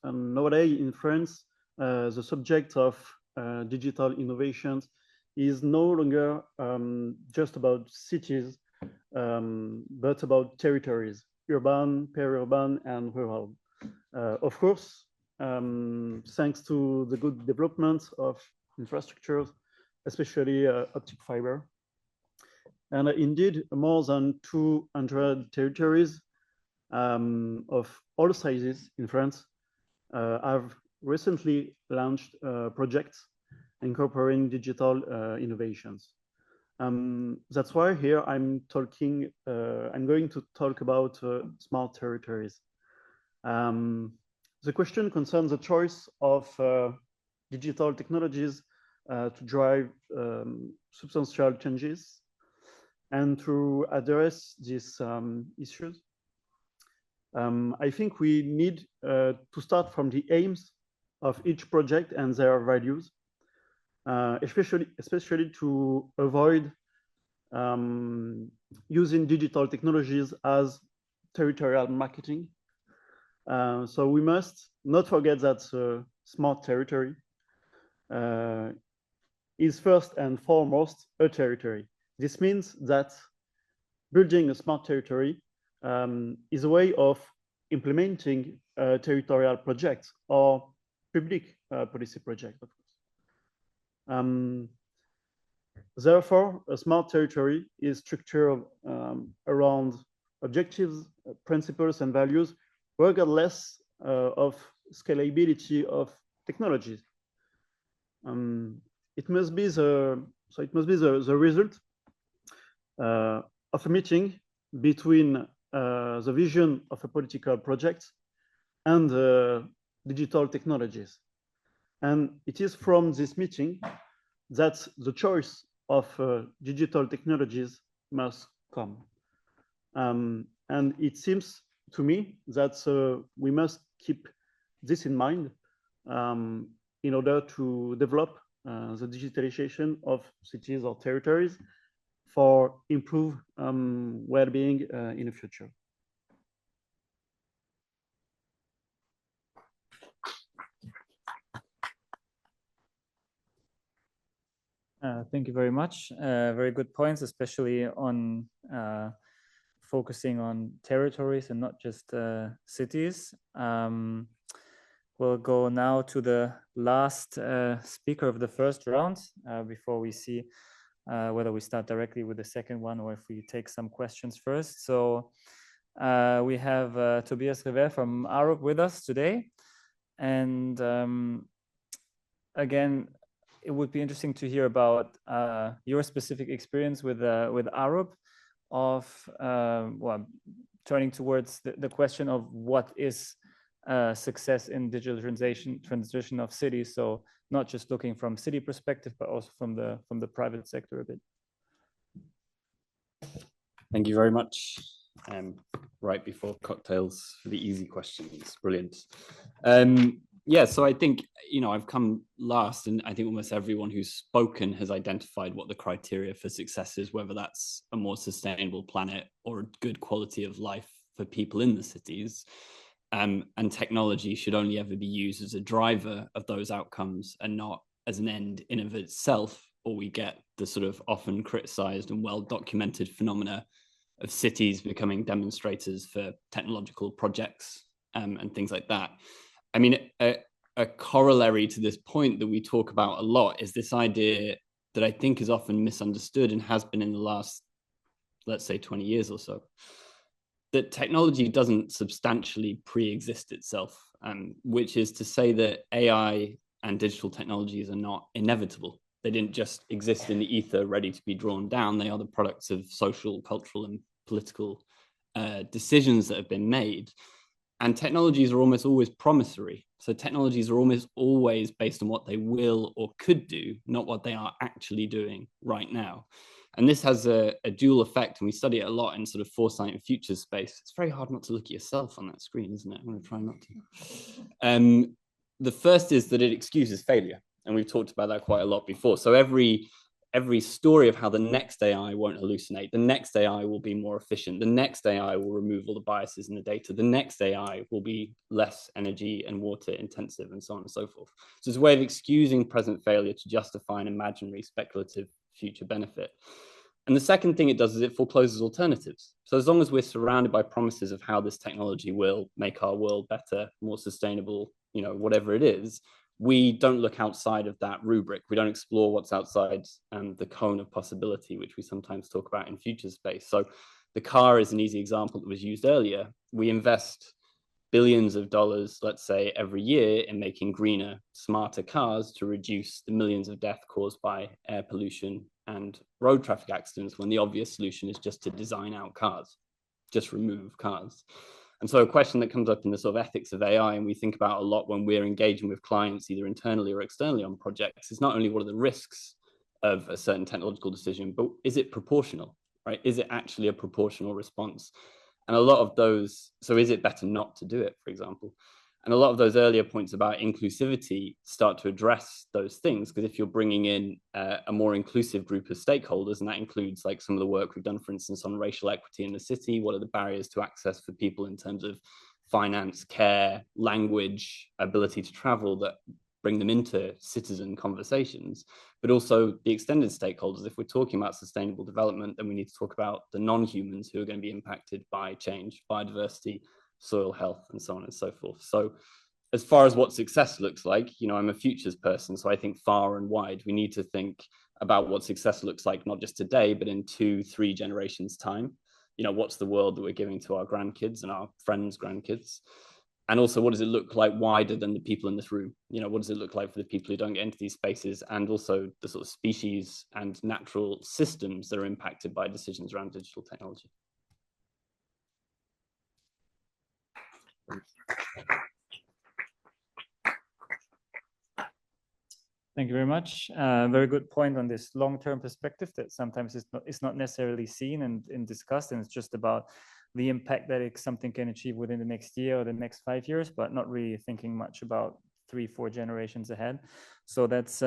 nowadays in France, the subject of digital innovations is no longer just about cities, but about territories, urban, peri-urban, and rural. Of course, thanks to the good development of infrastructures, especially optic fiber. And indeed, more than 200 territories of all sizes in France have recently launched projects incorporating digital innovations. That's why here I'm going to talk about smart territories. The question concerns the choice of digital technologies to drive substantial changes and to address these issues. I think we need to start from the aims of each project and their values, especially to avoid using digital technologies as territorial marketing. So we must not forget that smart territory is first and foremost a territory. This means that building a smart territory is a way of implementing territorial projects or public policy projects, of course. Therefore, a smart territory is structured around objectives, principles, and values, regardless of scalability of technologies. It must be the result of a meeting between the vision of a political project and the digital technologies. And it is from this meeting that the choice of digital technologies must come. And it seems to me that we must keep this in mind in order to develop the digitalization of cities or territories for improved well-being in the future. Thank you very much. Very good points, especially on focusing on territories and not just cities. We'll go now to the last speaker of the first round before we see whether we start directly with the second one or if we take some questions first. So we have Tobias Rever from Arup with us today. And again, it would be interesting to hear about your specific experience with Arup of well, turning towards the question of what is success in digital transition of cities. So not just looking from city perspective, but also from the private sector a bit. Thank you very much. Right before cocktails for the easy questions. Brilliant. Yeah, so I think, I've come last, and I think almost everyone who's spoken has identified what the criteria for success is, whether that's a more sustainable planet or a good quality of life for people in the cities. And technology should only ever be used as a driver of those outcomes and not as an end in of itself, or we get the sort of often criticized and well-documented phenomena of cities becoming demonstrators for technological projects and things like that. I mean, a corollary to this point that we talk about a lot is this idea that I think is often misunderstood and has been in the last, let's say, 20 years or so, that technology doesn't substantially pre-exist itself, which is to say that AI and digital technologies are not inevitable. They didn't just exist in the ether ready to be drawn down. They are the products of social, cultural, and political decisions that have been made. And technologies are almost always promissory. So technologies are almost always based on what they will or could do, not what they are actually doing right now. And this has a dual effect, and we study it a lot in sort of foresight and future space. It's very hard not to look at yourself on that screen, isn't it? I'm going to try not to. The first is that it excuses failure, and we've talked about that quite a lot before. So every story of how the next AI won't hallucinate, the next AI will be more efficient, the next AI will remove all the biases in the data, the next AI will be less energy and water intensive, and so on and so forth. So it's a way of excusing present failure to justify an imaginary speculative future benefit. And the second thing it does is it forecloses alternatives. So as long as we're surrounded by promises of how this technology will make our world better, more sustainable, whatever it is, we don't look outside of that rubric. We don't explore what's outside the cone of possibility, which we sometimes talk about in future space. So the car is an easy example that was used earlier. We invest billions of dollars, let's say, every year in making greener, smarter cars to reduce the millions of deaths caused by air pollution and road traffic accidents, when the obvious solution is just to design out cars, just remove cars. And so a question that comes up in the sort of ethics of AI, and we think about a lot when we're engaging with clients, either internally or externally on projects, is not only what are the risks of a certain technological decision, but is it proportional, right? Is it actually a proportional response? And a lot of those, so is it better not to do it, for example? And a lot of those earlier points about inclusivity start to address those things, because if you're bringing in a more inclusive group of stakeholders, and that includes like some of the work we've done, for instance, on racial equity in the city, what are the barriers to access for people in terms of finance, care, language, ability to travel that bring them into citizen conversations, but also the extended stakeholders. If we're talking about sustainable development, then we need to talk about the non-humans who are going to be impacted by change, biodiversity, soil health, and so on and so forth. So as far as what success looks like, I'm a futures person, so I think far and wide. We need to think about what success looks like, not just today, but in 2-3 generations' time. What's the world that we're giving to our grandkids and our friends' grandkids? And also, what does it look like wider than the people in this room? What does it look like for the people who don't get into these spaces, and also the sort of species and natural systems that are impacted by decisions around digital technology? Thank you very much. Very good point on this long-term perspective that sometimes it's not necessarily seen and discussed, and it's just about the impact that something can achieve within the next year or the next 5 years, but not really thinking much about 3-4 generations ahead. So that's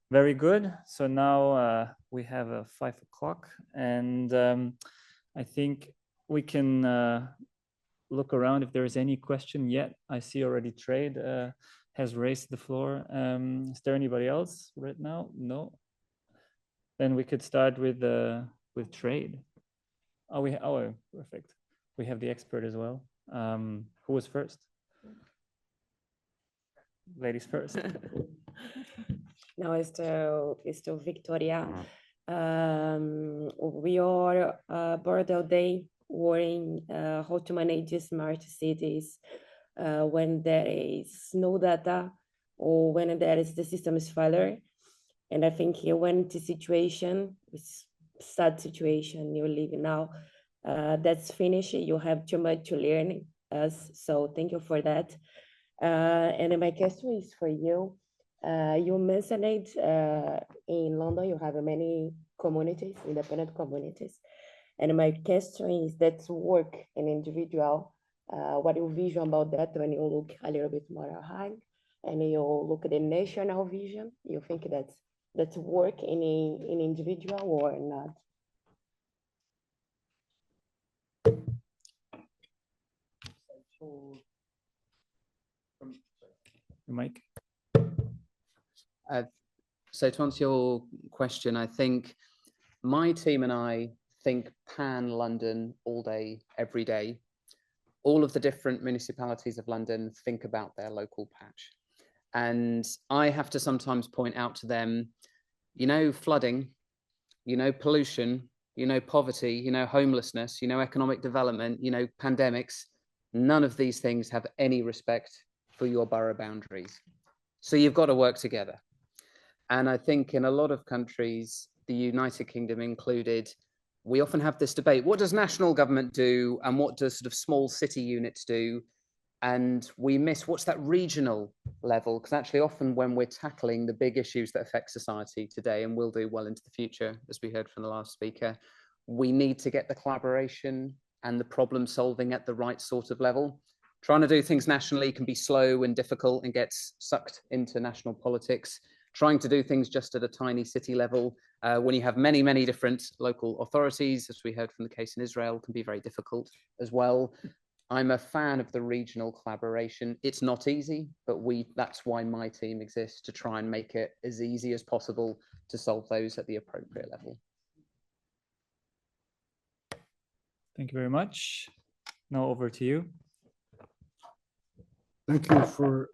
very good. So now we have a 5 o'clock, and I think we can look around if there is any question yet. I see already Trade has raised the floor. Is there anybody else right now? No. Then we could start with Trade. Oh, perfect. We have the expert as well. Who was first? Ladies first. No, estou Victoria. We are bored all day worrying how to manage smart cities when there is no data or when there is the system is failure. And I think here when the situation is sad situation you're living now, that's finished. You have too much to learn us. So thank you for that. And my question is for you. You mentioned it in London, you have many communities, independent communities. And my question is, that's work in individual. What your vision about that when you look a little bit more high and you look at the national vision? You think that's work in individual or not? Mike. So to answer your question, I think my team and I think pan-London all day, every day. All of the different municipalities of London think about their local patch. And I have to sometimes point out to them, you know, flooding, you know, pollution, you know, poverty, you know, homelessness, you know, economic development, you know, pandemics. None of these things have any respect for your borough boundaries. So you've got to work together. And I think in a lot of countries, the United Kingdom included, we often have this debate, what does national government do and what does sort of small city units do? And we miss what's that regional level, because actually often when we're tackling the big issues that affect society today and will do well into the future, as we heard from the last speaker, we need to get the collaboration and the problem solving at the right sort of level. Trying to do things nationally can be slow and difficult and gets sucked into national politics. Trying to do things just at a tiny city level, when you have many, many different local authorities, as we heard from the case in Israel, can be very difficult as well. I'm a fan of the regional collaboration. It's not easy, but that's why my team exists, to try and make it as easy as possible to solve those at the appropriate level. Thank you very much. Now over to you. Thank you for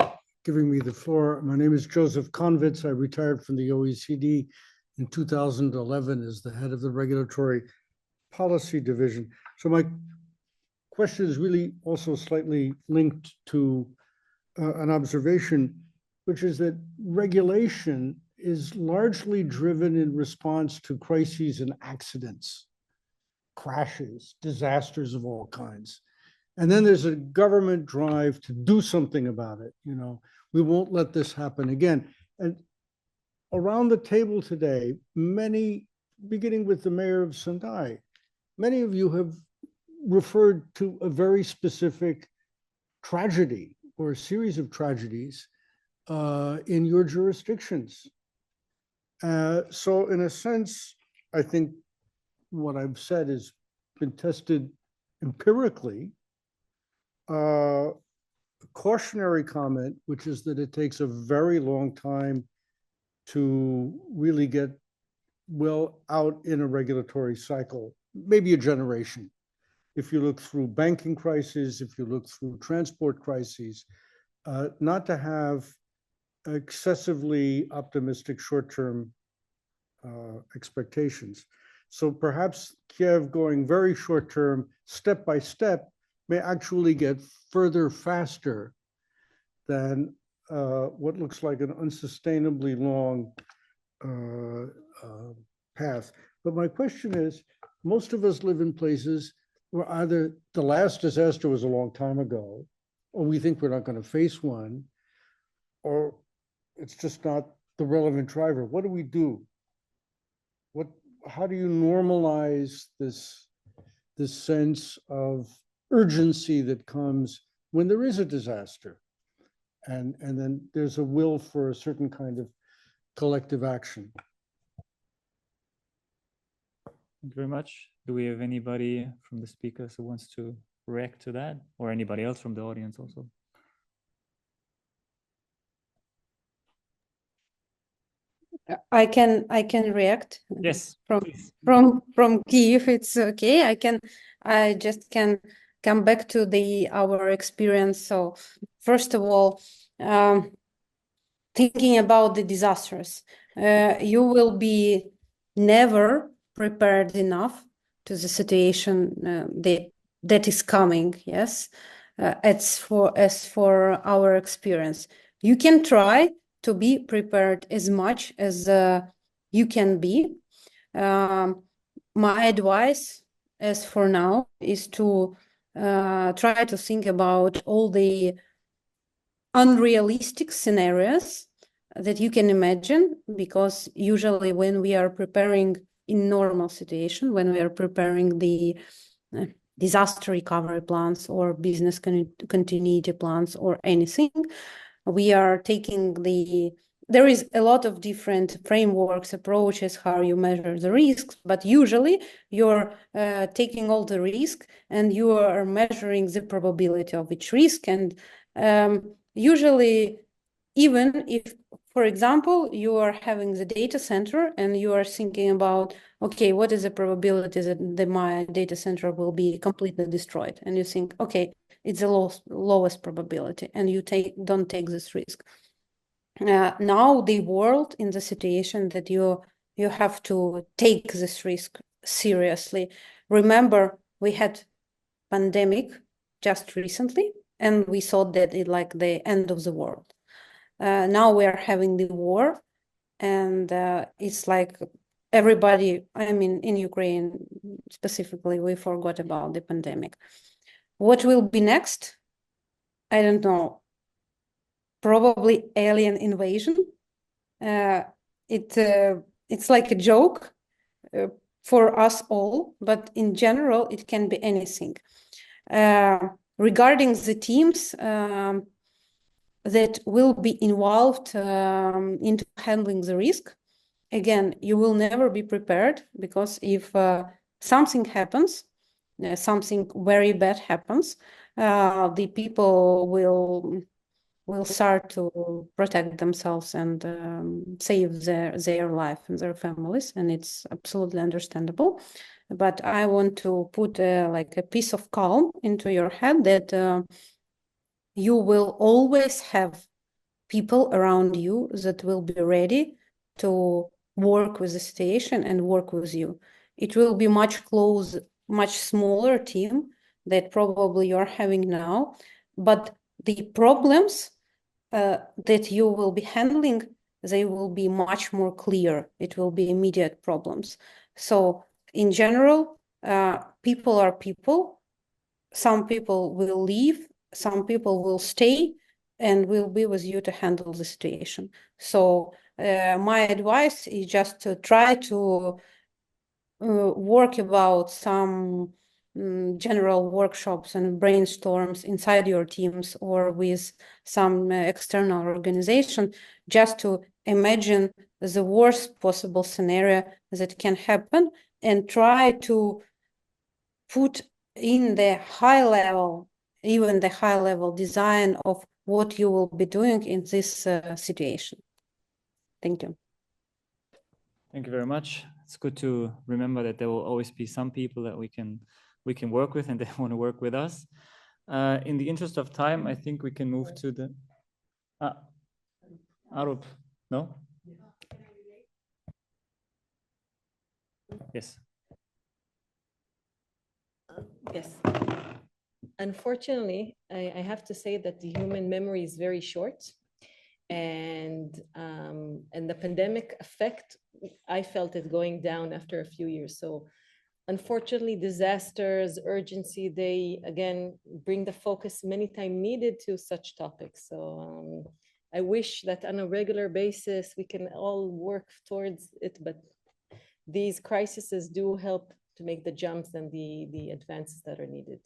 giving me the floor. My name is Joseph Konvitz. I retired from the OECD in 2011 as the head of the Regulatory Policy Division. So my question is really also slightly linked to an observation, which is that regulation is largely driven in response to crises and accidents, crashes, disasters of all kinds. And then there's a government drive to do something about it. You know, we won't let this happen again. And around the table today, many, beginning with the mayor of Sendai, many of you have referred to a very specific tragedy or a series of tragedies in your jurisdictions. So in a sense, I think what I've said has been tested empirically. A cautionary comment, which is that it takes a very long time to really get well out in a regulatory cycle, maybe a generation. If you look through banking crises, if you look through transport crises, not to have excessively optimistic short-term expectations. So perhaps Kiev going very short-term, step by step, may actually get further faster than what looks like an unsustainably long path. But my question is, most of us live in places where either the last disaster was a long time ago, or we think we're not going to face one, or it's just not the relevant driver. What do we do? How do you normalize this sense of urgency that comes when there is a disaster, and then there's a will for a certain kind of collective action? Thank you very much. Do we have anybody from the speakers who wants to react to that, or anybody else from the audience also? I can react. Yes, from Kiev. It's okay. I just can come back to our experience. So first of all, thinking about the disasters, you will be never prepared enough to the situation that is coming. Yes, as for our experience, you can try to be prepared as much as you can be. My advice, as for now, is to try to think about all the unrealistic scenarios that you can imagine, because usually when we are preparing in normal situation when we are preparing the disaster recovery plans or business continuity plans or anything. We are taking there is a lot of different frameworks, approaches, how you measure the risks, but usually you're taking all the risk and you are measuring the probability of each risk. And usually, even if, for example, you are having the data center and you are thinking about, okay, what is the probability that my data center will be completely destroyed? And you think, okay, it's the lowest probability, and you don't take this risk. Now the world in the situation that you have to take this risk seriously. Remember, we had pandemic just recently, and we thought that it like the end of the world. Now we are having the war, and it's like everybody, I mean, in Ukraine specifically, we forgot about the pandemic. What will be next? I don't know. Probably alien invasion. It's like a joke for us all, but in general, it can be anything. Regarding the teams that will be involved into handling the risk, again, you will never be prepared, because if something happens, something very bad happens, the people will start to protect themselves and save their life and their families, and it's absolutely understandable. But I want to put like a piece of calm into your head that you will always have people around you that will be ready to work with the situation and work with you. It will be much smaller team that probably you're having now, but the problems that you will be handling, they will be much more clear. It will be immediate problems. So in general, people are people. Some people will leave, some people will stay and will be with you to handle the situation. So my advice is just to try to work about some general workshops and brainstorms inside your teams or with some external organization, just to imagine the worst possible scenario that can happen and try to put in the high level, even the high level design of what you will be doing in this situation. Thank you. Thank you very much. It's good to remember that there will always be some people that we can work with and they want to work with us. In the interest of time, I think we can move to the Arup. No? Yes. Yes. Unfortunately, I have to say that the human memory is very short, and the pandemic effect, I felt it going down after a few years. So unfortunately, disasters, urgency, they again bring the focus many times needed to such topics. So I wish that on a regular basis we can all work towards it, but these crises do help to make the jumps and the advances that are needed.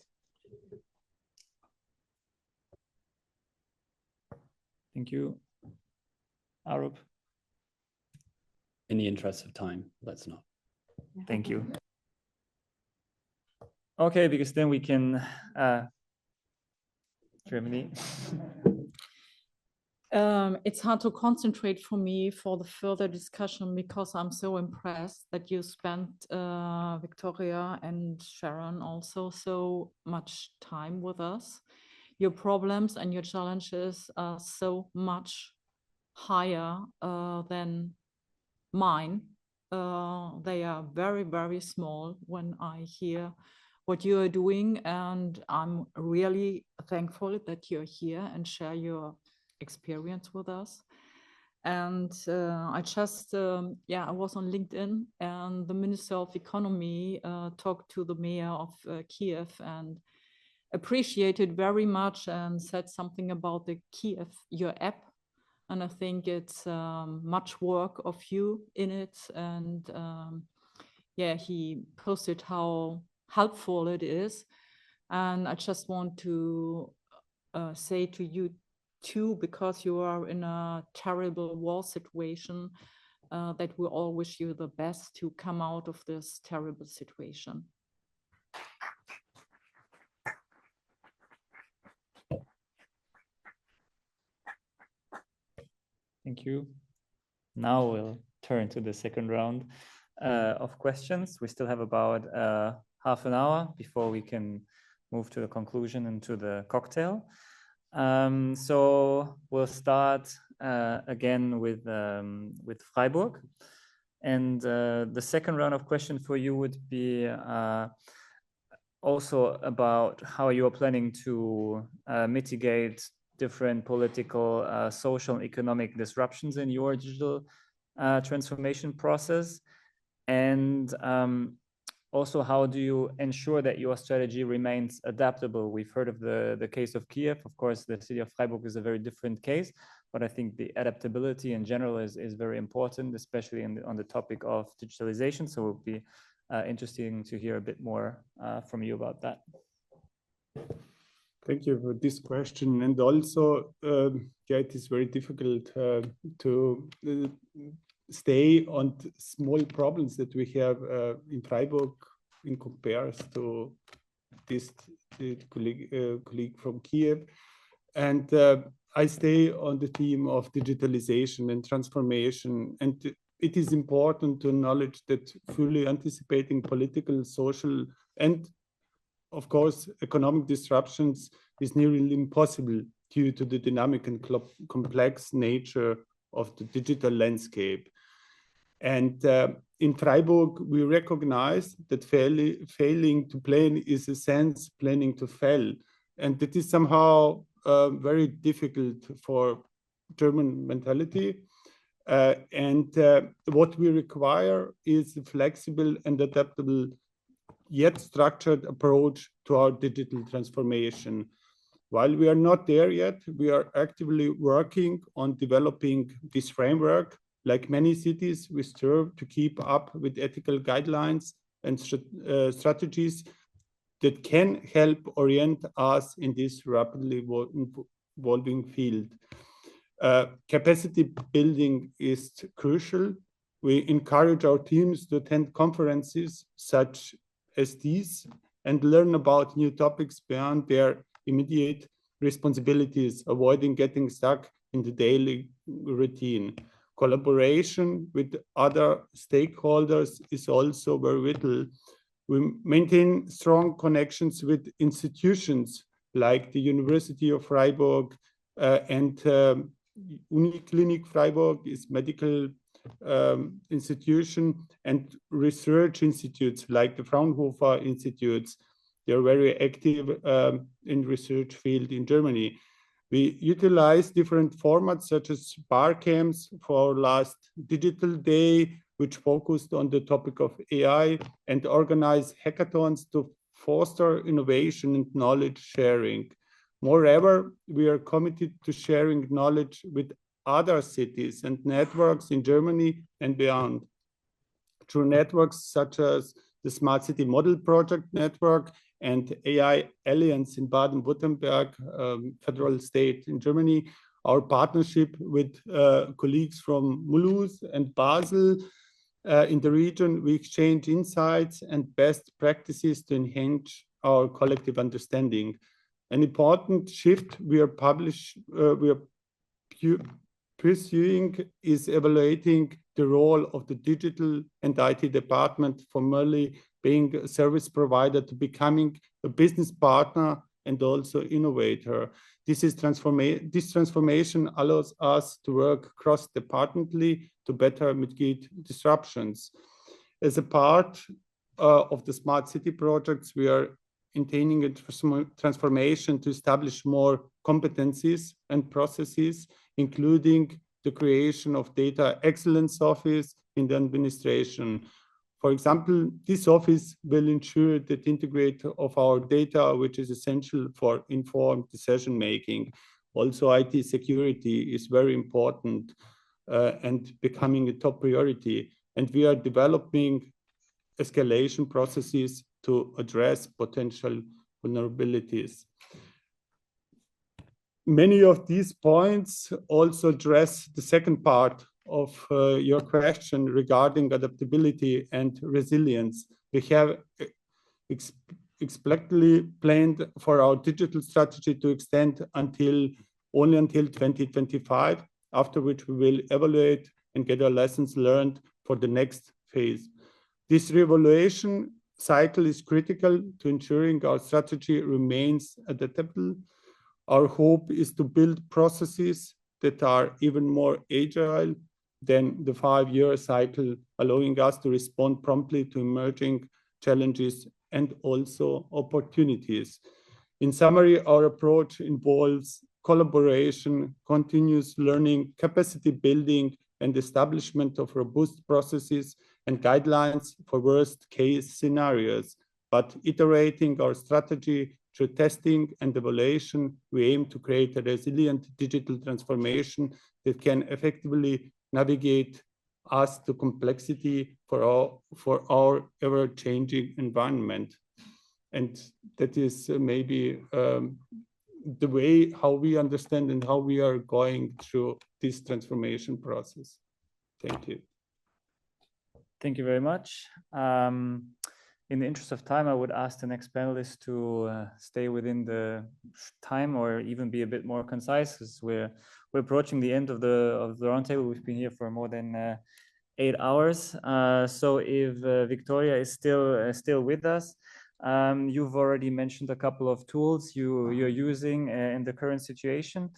Thank you. Arup. In the interest of time, let's not. Thank you. Okay, because then we can Germany. It's hard to concentrate for me for the further discussion because I'm so impressed that you spent, Victoria and Sharon, also so much time with us. Your problems and your challenges are so much higher than mine. They are very, very small when I hear what you are doing, and I'm really thankful that you're here and share your experience with us. And I just, I was on LinkedIn, and the Minister of Economy talked to the mayor of Kiev and appreciated very much and said something about the Kiev, your app. And I think it's much work of you in it, and yeah, he posted how helpful it is. And I just want to say to you too, because you are in a terrible war situation, that we all wish you the best to come out of this terrible situation. Thank you. Now we'll turn to the second round of questions. We still have about half an hour before we can move to the conclusion and to the cocktail. So we'll start again with Freiburg. And the second round of questions for you would be also about how you are planning to mitigate different political, social, and economic disruptions in your digital transformation process. And also, how do you ensure that your strategy remains adaptable? We've heard of the case of Kiev. Of course, the city of Freiburg is a very different case, but I think the adaptability in general is very important, especially on the topic of digitalization. So it would be interesting to hear a bit more from you about that. Thank you for this question. And also, yeah, it is very difficult to stay on small problems that we have in Freiburg in comparison to this colleague from Kiev. And I stay on the theme of digitalization and transformation. And it is important to acknowledge that fully anticipating political, social, and of course, economic disruptions is nearly impossible due to the dynamic and complex nature of the digital landscape. And in Freiburg, we recognize that failing to plan is a sense planning to fail. And it is somehow very difficult for German mentality. What we require is a flexible and adaptable yet structured approach to our digital transformation. While we are not there yet, we are actively working on developing this framework. Like many cities, we strive to keep up with ethical guidelines and strategies that can help orient us in this rapidly evolving field. Capacity building is crucial. We encourage our teams to attend conferences such as these and learn about new topics beyond their immediate responsibilities, avoiding getting stuck in the daily routine. Collaboration with other stakeholders is also very vital. We maintain strong connections with institutions like the University of Freiburg and Uniklinik Freiburg is medical institution, and research institutes like the Fraunhofer Institutes. They are very active in research field in Germany. We utilize different formats such as bar camps for our last digital day, which focused on the topic of AI, and organize hackathons to foster innovation and knowledge sharing. Moreover, we are committed to sharing knowledge with other cities and networks in Germany and beyond. Through networks such as the Smart City Model Project Network and AI Alliance in Baden-Württemberg, federal state in Germany, our partnership with colleagues from Mulhouse and Basel in the region, we exchange insights and best practices to enhance our collective understanding. An important shift we are pursuing is evaluating the role of the digital and IT department from merely being a service provider to becoming a business partner and also innovator. This transformation allows us to work cross-departmentally to better mitigate disruptions. As a part of the Smart City projects, we are intending a transformation to establish more competencies and processes, including the creation of data excellence office in the administration. For example, this office will ensure that integrate of our data, which is essential for informed decision making. Also, IT security is very important and becoming a top priority. And we are developing escalation processes to address potential vulnerabilities. Many of these points also address the second part of your question regarding adaptability and resilience. We have explicitly planned for our digital strategy to extend only until 2025, after which we will evaluate and get our lessons learned for the next phase. This reevaluation cycle is critical to ensuring our strategy remains adaptable. Our hope is to build processes that are even more agile than the 5-year cycle, allowing us to respond promptly to emerging challenges and also opportunities. In summary, our approach involves collaboration, continuous learning, capacity building, and establishment of robust processes and guidelines for worst-case scenarios. But iterating our strategy through testing and evaluation, we aim to create a resilient digital transformation that can effectively navigate us to complexity for our ever-changing environment. And that is maybe the way how we understand and how we are going through this transformation process. Thank you. Thank you very much. In the interest of time, I would ask the next panelists to stay within the time or even be a bit more concise, because we're approaching the end of the roundtable. We've been here for more than 8 hours. So if Victoria is still with us, you've already mentioned a couple of tools you're using in the current situation.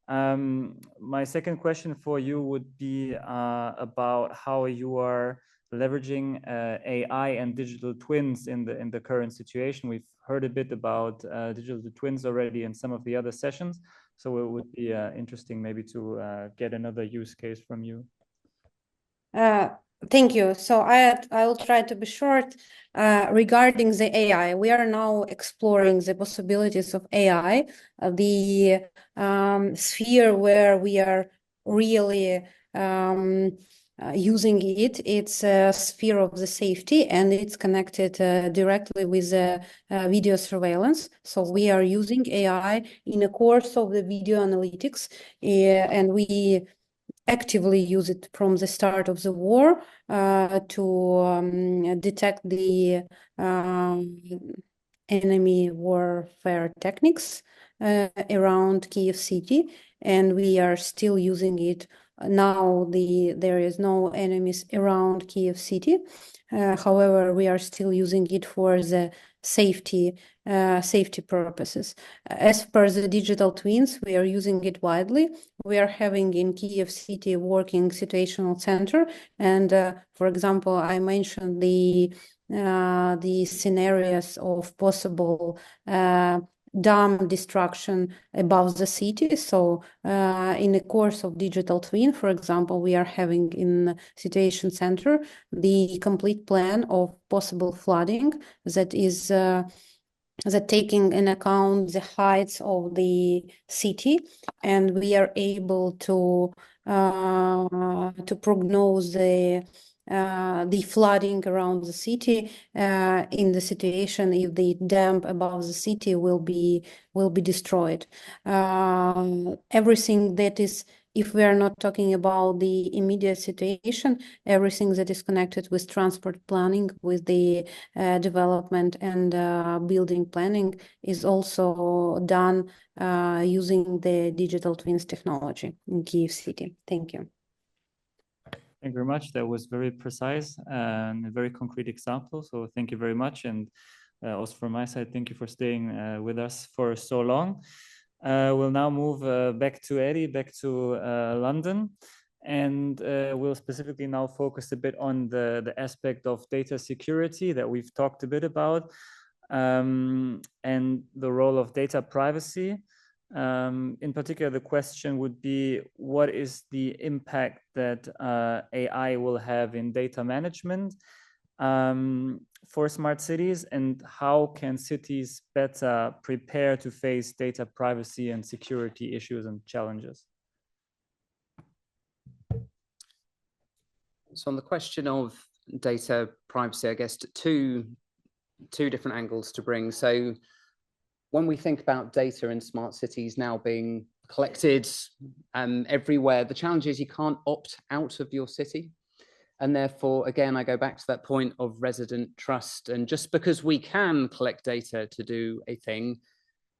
My second question for you would be about how you are leveraging AI and digital twins in the current situation. We've heard a bit about digital twins already in some of the other sessions, so it would be interesting maybe to get another use case from you. Thank you. So I will try to be short. Regarding the AI, we are now exploring the possibilities of AI, the sphere where we are really using it. It's a sphere of the safety, and it's connected directly with video surveillance. So we are using AI in a course of the video analytics, and we actively use it from the start of the war to detect the enemy warfare techniques around Kyiv city, and we are still using it now. There is no enemies around Kyiv city. However, we are still using it for the safety purposes. As per the digital twins, we are using it widely. We are having in Kyiv city working situational center, and for example, I mentioned the scenarios of possible dam destruction above the city. So in the course of digital twin, for example, we are having in situation center the complete plan of possible flooding that is that taking in account the heights of the city, and we are able to prognose the flooding around the city in the situation if the dam above the city will be destroyed. Everything that is, if we are not talking about the immediate situation, everything that is connected with transport planning, with the development and building planning is also done using the digital twins technology in Kyiv city. Thank you. Thank you very much. That was very precise and a very concrete example. So thank you very much. And also from my side, thank you for staying with us for so long. We'll now move back to Eddie, back to London. And we'll specifically now focus a bit on the aspect of data security that we've talked a bit about, and the role of data privacy. In particular, the question would be, what is the impact that AI will have in data management for smart cities, and how can cities better prepare to face data privacy and security issues and challenges? So on the question of data privacy, I guess, two different angles to bring. So when we think about data in smart cities now being collected everywhere, the challenge is you can't opt out of your city. And therefore, again, I go back to that point of resident trust. And just because we can collect data to do a thing,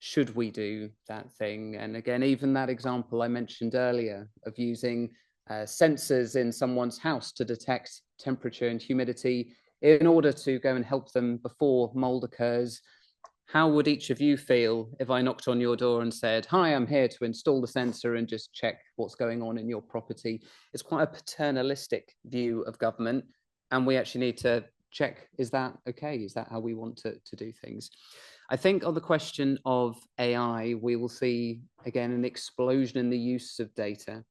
should we do that thing? And again, even that example I mentioned earlier of using sensors in someone's house to detect temperature and humidity in order to go and help them before mold occurs. How would each of you feel if I knocked on your door and said, hi, I'm here to install the sensor and just check what's going on in your property? It's quite a paternalistic view of government. And we actually need to check, is that okay? Is that how we want to do things? I think on the question of AI, we will see, again, an explosion in the use of data.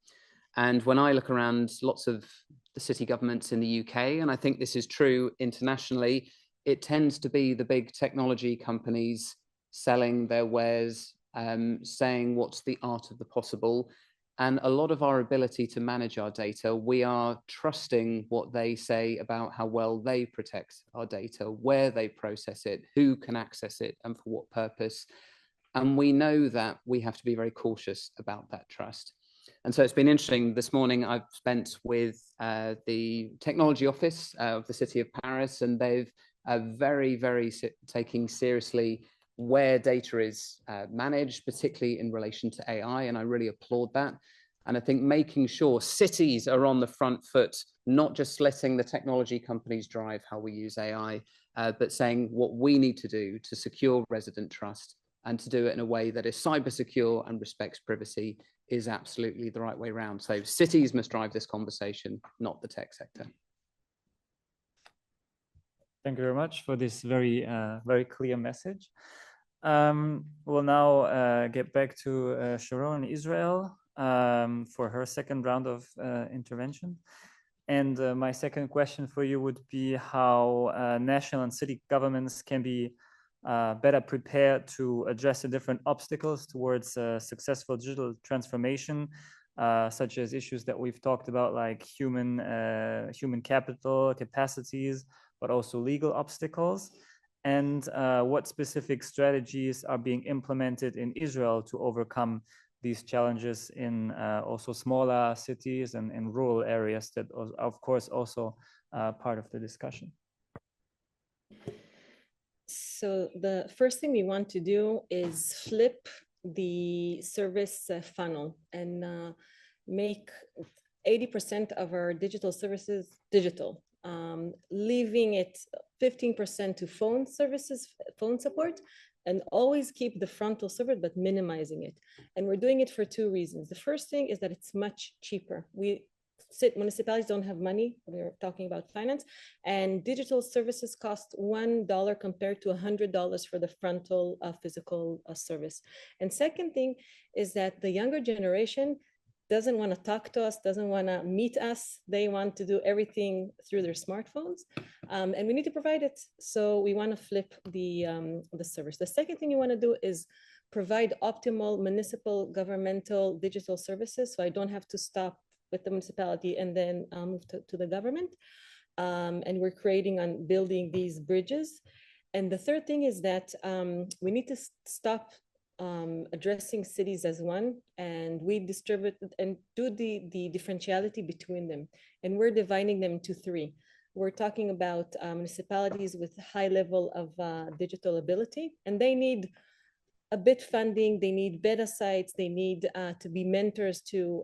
And when I look around lots of the city governments in the UK, and I think this is true internationally, it tends to be the big technology companies selling their wares, saying what's the art of the possible. And a lot of our ability to manage our data, we are trusting what they say about how well they protect our data, where they process it, who can access it, and for what purpose. And we know that we have to be very cautious about that trust. And so it's been interesting. This morning I've spent with the technology office of the city of Paris, and they've very taking seriously where data is managed, particularly in relation to AI, and I really applaud that. And I think making sure cities are on the front foot, not just letting the technology companies drive how we use AI, but saying what we need to do to secure resident trust and to do it in a way that is cyber secure and respects privacy is absolutely the right way around. So cities must drive this conversation, not the tech sector. Thank you very much for this very clear message. We'll now get back to Sharon, Israel, for her second round of intervention. And my second question for you would be how national and city governments can be better prepared to address the different obstacles towards successful digital transformation, such as issues that we've talked about, like human capital, capacities, but also legal obstacles, and what specific strategies are being implemented in Israel to overcome these challenges in also smaller cities and rural areas that are, of course, also part of the discussion. So the first thing we want to do is flip the service funnel and make 80% of our digital services digital. Leaving it 15% to phone services, phone support, and always keep the frontal support, but minimizing it. And we're doing it for two reasons. The first thing is that it's much cheaper. Municipalities don't have money. We're talking about finance, and digital services cost $1 compared to $100 for the frontal physical service. And second thing is that the younger generation doesn't want to talk to us, doesn't want to meet us. They want to do everything through their smartphones, and we need to provide it. So we want to flip the service. The second thing you want to do is provide optimal municipal governmental digital services, so I don't have to stop with the municipality and then move to the government. And we're creating and building these bridges. And the third thing is that we need to stop addressing cities as one, and we distribute and do the differentiality between them. And we're dividing them into three. We're talking about municipalities with high level of digital ability, and they need a bit funding, they need beta sites, they need to be mentors to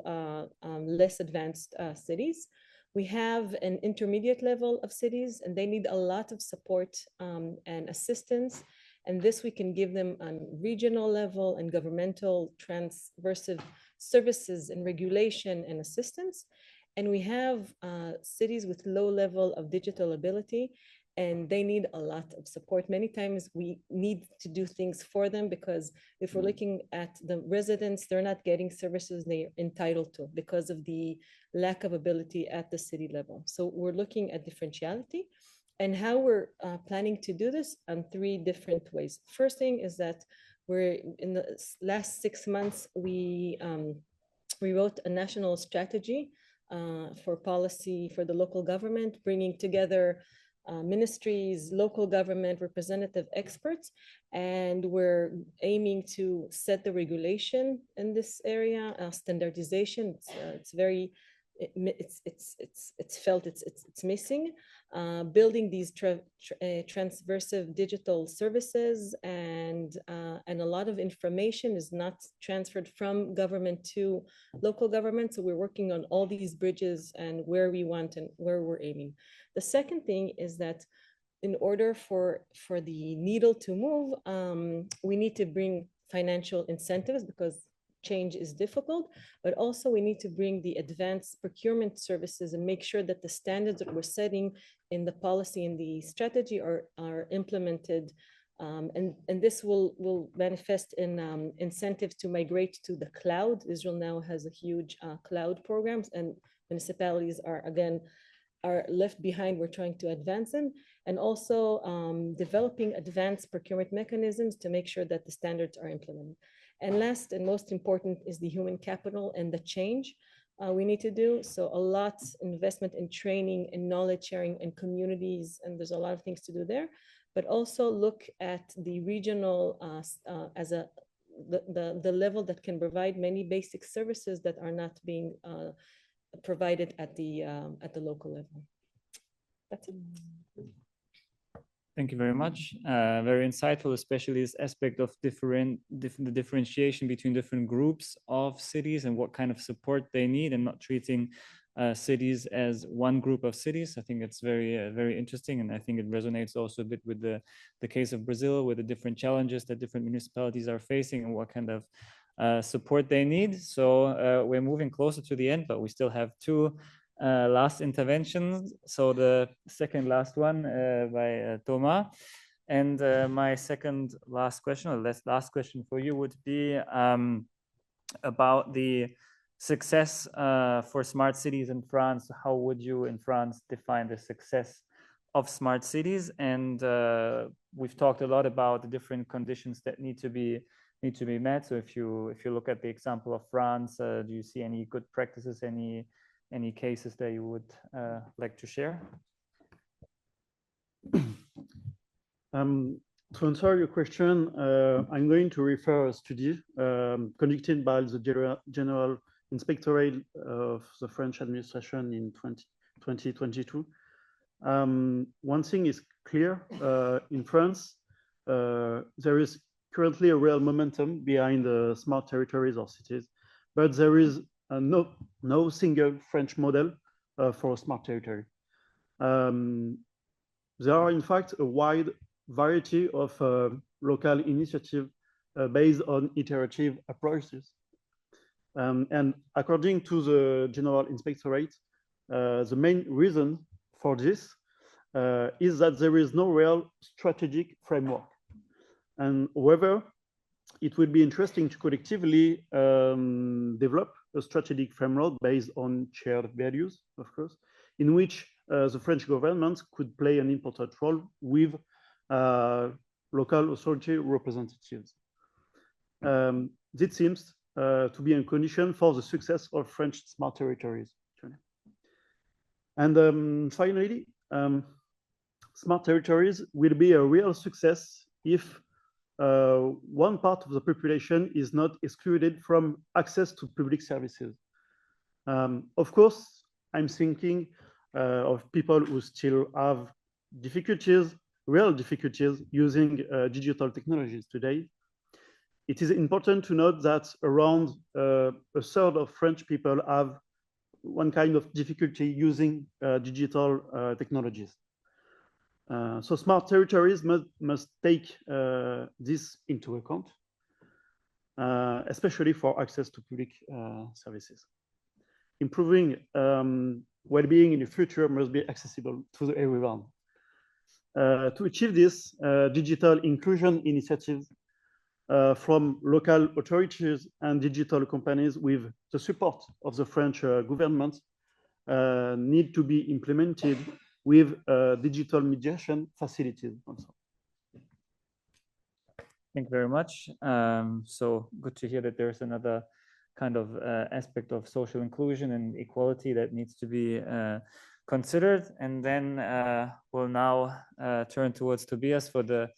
less advanced cities. We have an intermediate level of cities, and they need a lot of support and assistance. And this we can give them on regional level and governmental transversive services and regulation and assistance. And we have cities with low level of digital ability, and they need a lot of support. Many times we need to do things for them, because if we're looking at the residents, they're not getting services they're entitled to because of the lack of ability at the city level. So we're looking at differentiality and how we're planning to do this on three different ways. First thing is that we're in the last 6 months, we wrote a national strategy for policy for the local government, bringing together ministries, local government, representative experts, and we're aiming to set the regulation in this area, standardization. It's very, it's felt it's missing. Building these transversive digital services, and a lot of information is not transferred from government to local government. So we're working on all these bridges and where we want and where we're aiming. The second thing is that in order for the needle to move, we need to bring financial incentives because change is difficult, but also we need to bring the advanced procurement services and make sure that the standards that we're setting in the policy and the strategy are implemented. And this will manifest in incentives to migrate to the cloud. Israel now has a huge cloud programs, and municipalities are left behind. We're trying to advance them, and also developing advanced procurement mechanisms to make sure that the standards are implemented. And last and most important is the human capital and the change we need to do. So a lot investment in training and knowledge sharing and communities, and there's a lot of things to do there, but also look at the regional as the level that can provide many basic services that are not being provided at the local level. That's it. Thank you very much. Very insightful, especially this aspect of the differentiation between different groups of cities and what kind of support they need, and not treating cities as one group of cities. I think it's very interesting, and I think it resonates also a bit with the case of Brazil, with the different challenges that different municipalities are facing and what kind of support they need. So we're moving closer to the end, but we still have two last interventions. So the second last one by Thomas. And my second last question, or last question for you would be about the success for smart cities in France. How would you in France define the success of smart cities? And we've talked a lot about the different conditions that need to be met. So if you look at the example of France, do you see any good practices, any cases that you would like to share? To answer your question, I'm going to refer a study conducted by the General Inspectorate of the French administration in 2022. One thing is clear, in France, there is currently a real momentum behind the smart territories or cities, but there is no single French model for a smart territory. There are, in fact, a wide variety of local initiatives based on iterative approaches. And according to the General Inspectorate, the main reason for this is that there is no real strategic framework. And however, it would be interesting to collectively develop a strategic framework based on shared values, of course, in which the French government could play an important role with local authority representatives. This seems to be a condition for the success of French smart territories. And finally, smart territories will be a real success if one part of the population is not excluded from access to public services. Of course, I'm thinking of people who still have difficulties, real difficulties using digital technologies today. It is important to note that around a third of French people have one kind of difficulty using digital technologies. So smart territories must take this into account, especially for access to public services. Improving well-being in the future must be accessible to everyone. To achieve this, digital inclusion initiatives from local authorities and digital companies with the support of the French government need to be implemented with digital mediation facilities also. Thank you very much. So good to hear that there's another kind of aspect of social inclusion and equality that needs to be considered. And then we'll now turn towards Tobias for the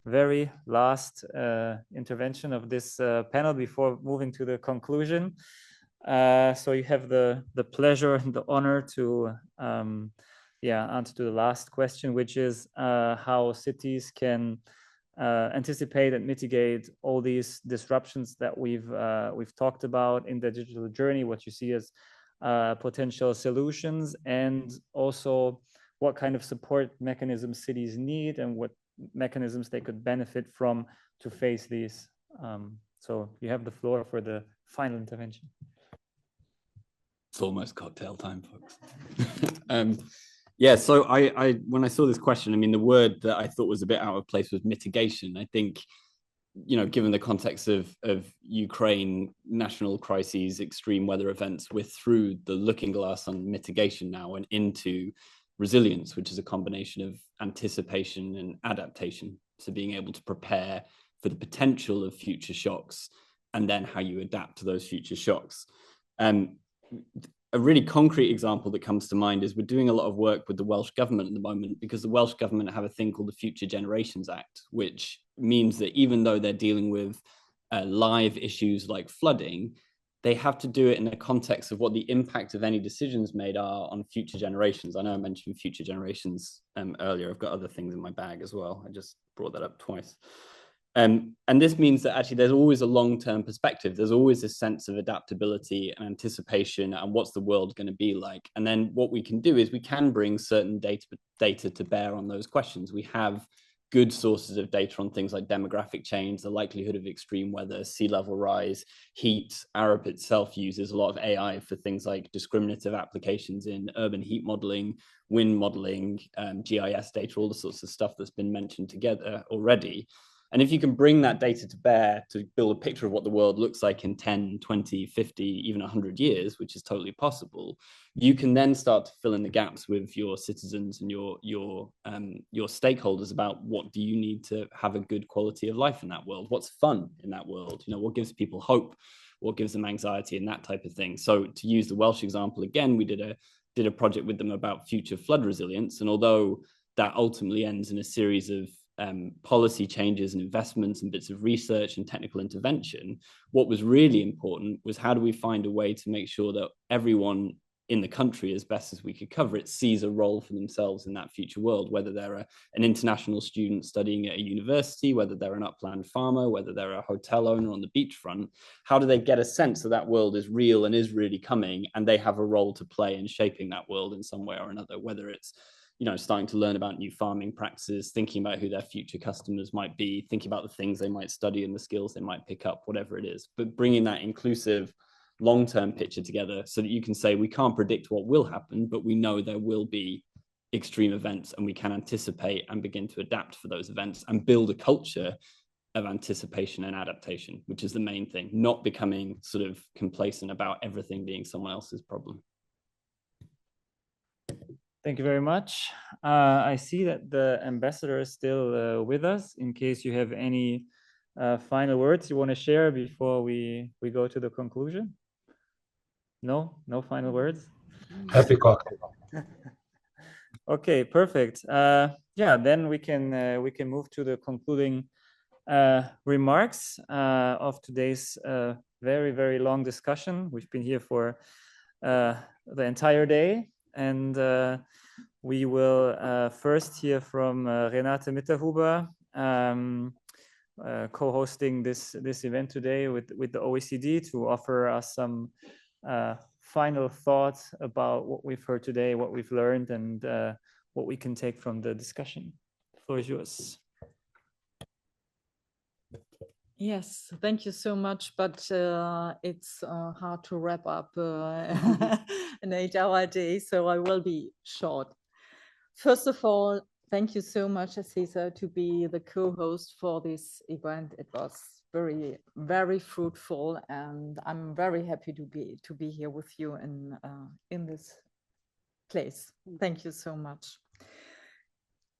very last intervention of this panel before moving to the conclusion. So you have the pleasure and the honor to answer to the last question, which is how cities can anticipate and mitigate all these disruptions that we've talked about in the digital journey, what you see as potential solutions, and also what kind of support mechanisms cities need and what mechanisms they could benefit from to face these. So you have the floor for the final intervention. It's almost cocktail time, folks. Yeah, so I when I saw this question, I mean, the word that I thought was a bit out of place was mitigation. I think, you know, given the context of Ukraine, national crises, extreme weather events, we're through the looking glass on mitigation now and into resilience, which is a combination of anticipation and adaptation. So being able to prepare for the potential of future shocks and then how you adapt to those future shocks. A really concrete example that comes to mind is we're doing a lot of work with the Welsh government at the moment, because the Welsh government have a thing called the Future Generations Act, which means that even though they're dealing with live issues like flooding, they have to do it in the context of what the impact of any decisions made are on future generations. I know I mentioned future generations earlier. I've got other things in my bag as well. I just brought that up twice. And this means that actually there's always a long-term perspective. There's always a sense of adaptability and anticipation and what's the world going to be like. And then what we can do is we can bring certain data to bear on those questions. We have good sources of data on things like demographic change, the likelihood of extreme weather, sea level rise, heat. Arup itself uses a lot of AI for things like discriminative applications in urban heat modeling, wind modeling, GIS data, all the sorts of stuff that's been mentioned together already. And if you can bring that data to bear to build a picture of what the world looks like in 10, 20, 50, even 100 years, which is totally possible, you can then start to fill in the gaps with your citizens and your stakeholders about what do you need to have a good quality of life in that world? What's fun in that world? You know, what gives people hope? What gives them anxiety and that type of thing? So to use the Welsh example again, we did a project with them about future flood resilience. And although that ultimately ends in a series of policy changes and investments and bits of research and technical intervention, what was really important was how do we find a way to make sure that everyone in the country, as best as we could cover it, sees a role for themselves in that future world, whether they're an international student studying at a university, whether they're an upland farmer, whether they're a hotel owner on the beachfront. How do they get a sense that that world is real and is really coming, and they have a role to play in shaping that world in some way or another, whether it's, you know, starting to learn about new farming practices, thinking about who their future customers might be, thinking about the things they might study and the skills they might pick up, whatever it is, but bringing that inclusive long-term picture together so that you can say, we can't predict what will happen, but we know there will be extreme events and we can anticipate and begin to adapt for those events and build a culture of anticipation and adaptation, which is the main thing, not becoming sort of complacent about everything being someone else's problem. Thank you very much. I see that the ambassador is still with us. In case you have any final words you want to share before we go to the conclusion. No final words. Happy cocktail. Okay, perfect. Yeah, then we can move to the concluding remarks of today's very long discussion. We've been here for the entire day. And we will first hear from Renate Mitterhuber, co-hosting this event today with the OECD, to offer us some final thoughts about what we've heard today, what we've learned, and what we can take from the discussion. The floor is yours. Yes, thank you so much, but it's hard to wrap up an 8-hour day, so I will be short. First of all, thank you so much, Cesar, to be the co-host for this event. It was very fruitful, and I'm very happy to be here with you in this place. Thank you so much.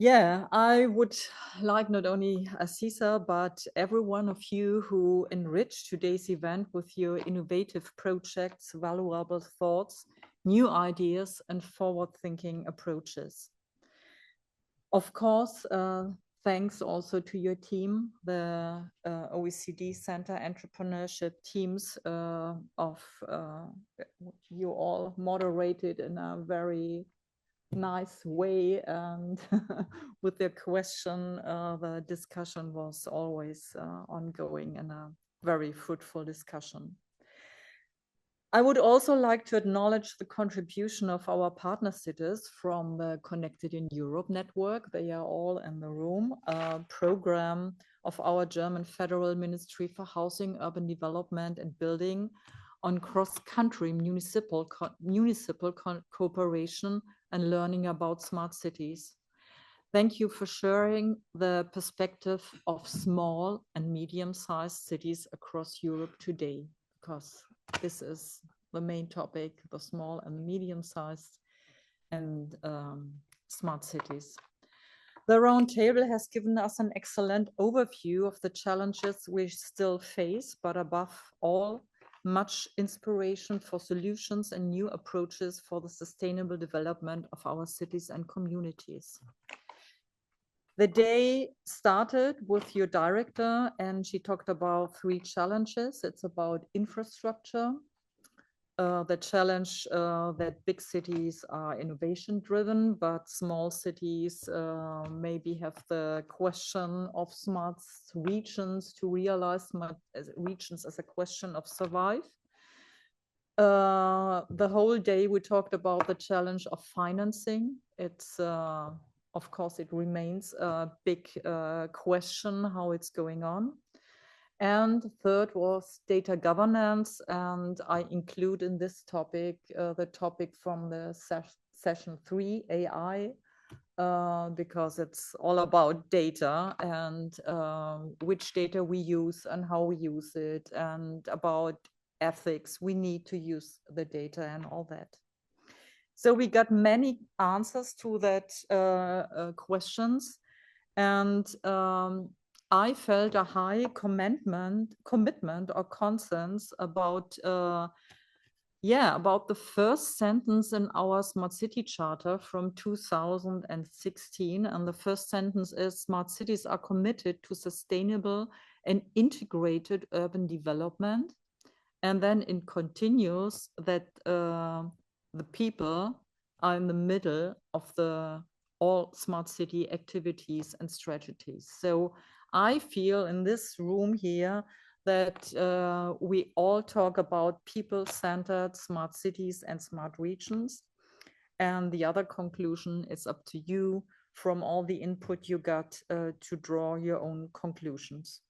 Yeah, I would like not only Asisa, but every one of you who enriched today's event with your innovative projects, valuable thoughts, new ideas, and forward-thinking approaches. Of course, thanks also to your team, the OECD Center Entrepreneurship teams of you all moderated in a very nice way, and with their question, the discussion was always ongoing and a very fruitful discussion. I would also like to acknowledge the contribution of our partner cities from the Connected in Europe network. They are all in the room, a program of our German Federal Ministry for Housing, Urban Development and Building on cross-country municipal cooperation and learning about smart cities. Thank you for sharing the perspective of small and medium-sized cities across Europe today, because this is the main topic, the small and medium-sized and smart cities. The Roundtable has given us an excellent overview of the challenges we still face, but above all, much inspiration for solutions and new approaches for the sustainable development of our cities and communities. The day started with your director, and she talked about 3 challenges. It's about infrastructure, the challenge that big cities are innovation driven, but small cities maybe have the question of smart regions to realize smart regions as a question of survive. The whole day we talked about the challenge of financing. It's of course, it remains a big question how it's going on. And third was data governance, and I include in this topic the topic from the session 3, AI, because it's all about data and which data we use and how we use it, and about ethics. We need to use the data and all that. So we got many answers to that questions, and I felt a high commitment or consensus about about the first sentence in our Smart City Charter from 2016. And the first sentence is: smart cities are committed to sustainable and integrated urban development. And then it continues that the people are in the middle of all smart city activities and strategies. So I feel in this room here that we all talk about people-centered smart cities and smart regions. And the other conclusion is up to you from all the input you got to draw your own conclusions.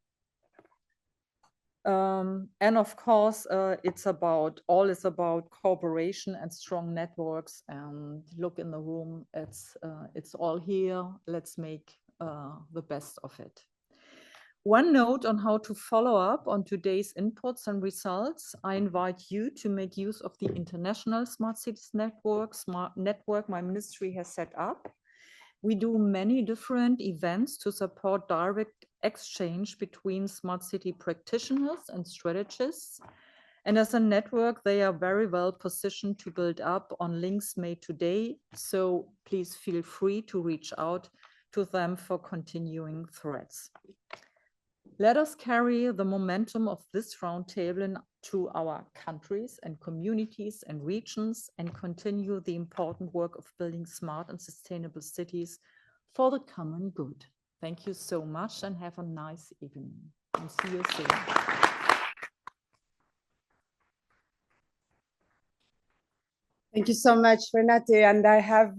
And of course, it's about cooperation and strong networks. And look in the room, it's all here. Let's make the best of it. One note on how to follow up on today's inputs and results. I invite you to make use of the International Smart Cities Network my ministry has set up. We do many different events to support direct exchange between smart city practitioners and strategists. And as a network, they are very well positioned to build up on links made today. So please feel free to reach out to them for continuing threads. Let us carry the momentum of this roundtable into our countries and communities and regions and continue the important work of building smart and sustainable cities for the common good. Thank you so much and have a nice evening. And see you soon. Thank you so much, Renate. And I have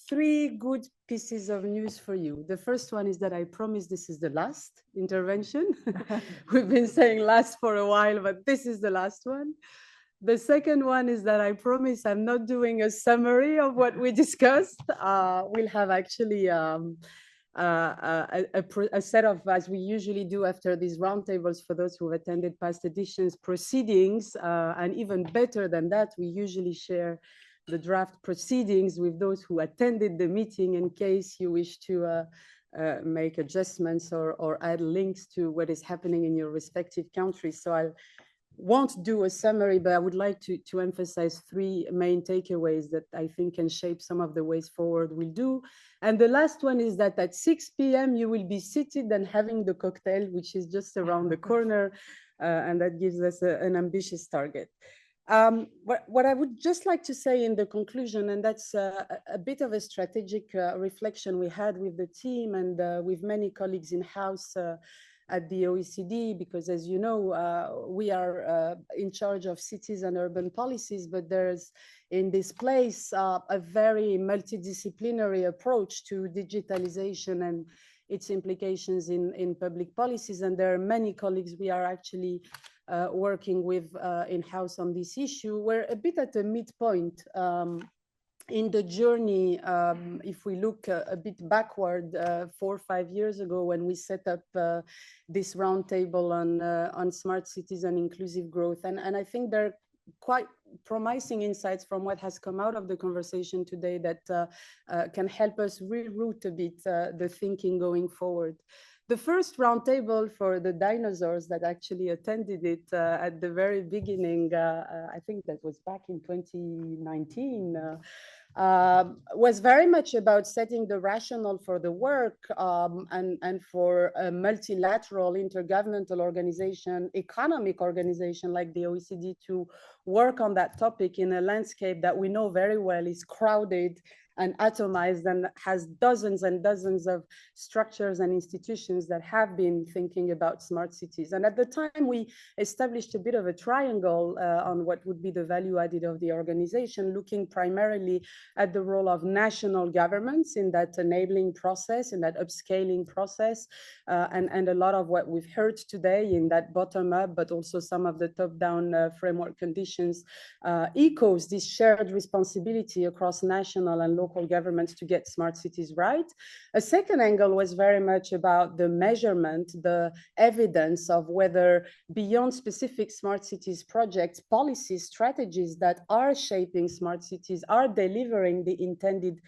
3 good pieces of news for you. The first one is that I promise this is the last intervention. We've been saying last for a while, but this is the last one. The second one is that I promise I'm not doing a summary of what we discussed. We'll have actually a set of, as we usually do after these roundtables for those who attended past editions, proceedings, and even better than that, we usually share the draft proceedings with those who attended the meeting in case you wish to make adjustments or add links to what is happening in your respective countries. So I won't do a summary, but I would like to emphasize three main takeaways that I think can shape some of the ways forward we'll do. And the last one is that at 6 p.m. you will be seated and having the cocktail, which is just around the corner, and that gives us an ambitious target. What I would just like to say in the conclusion, and that's a bit of a strategic reflection we had with the team and with many colleagues in-house at the OECD, because as you know, we are in charge of cities and urban policies, but there's in this place a very multidisciplinary approach to digitalization and its implications in public policies. And there are many colleagues we are actually working with in-house on this issue. We're a bit at a midpoint in the journey. If we look a bit backward, 4 or 5 years ago, when we set up this roundtable on smart cities and inclusive growth. And I think there are quite promising insights from what has come out of the conversation today that can help us reroute a bit the thinking going forward. The first roundtable for the dinosaurs that actually attended it at the very beginning, I think that was back in 2019, was very much about setting the rationale for the work and for a multilateral intergovernmental organization, economic organization like the OECD to work on that topic in a landscape that we know very well is crowded and atomized and has dozens and dozens of structures and institutions that have been thinking about smart cities. And at the time, we established a bit of a triangle on what would be the value added of the organization, looking primarily at the role of national governments in that enabling process, in that upscaling process, and a lot of what we've heard today in that bottom-up, but also some of the top-down framework conditions echoes this shared responsibility across national and local governments to get smart cities right. A second angle was very much about the measurement, the evidence of whether beyond specific smart cities projects, policies, strategies that are shaping smart cities are delivering the intended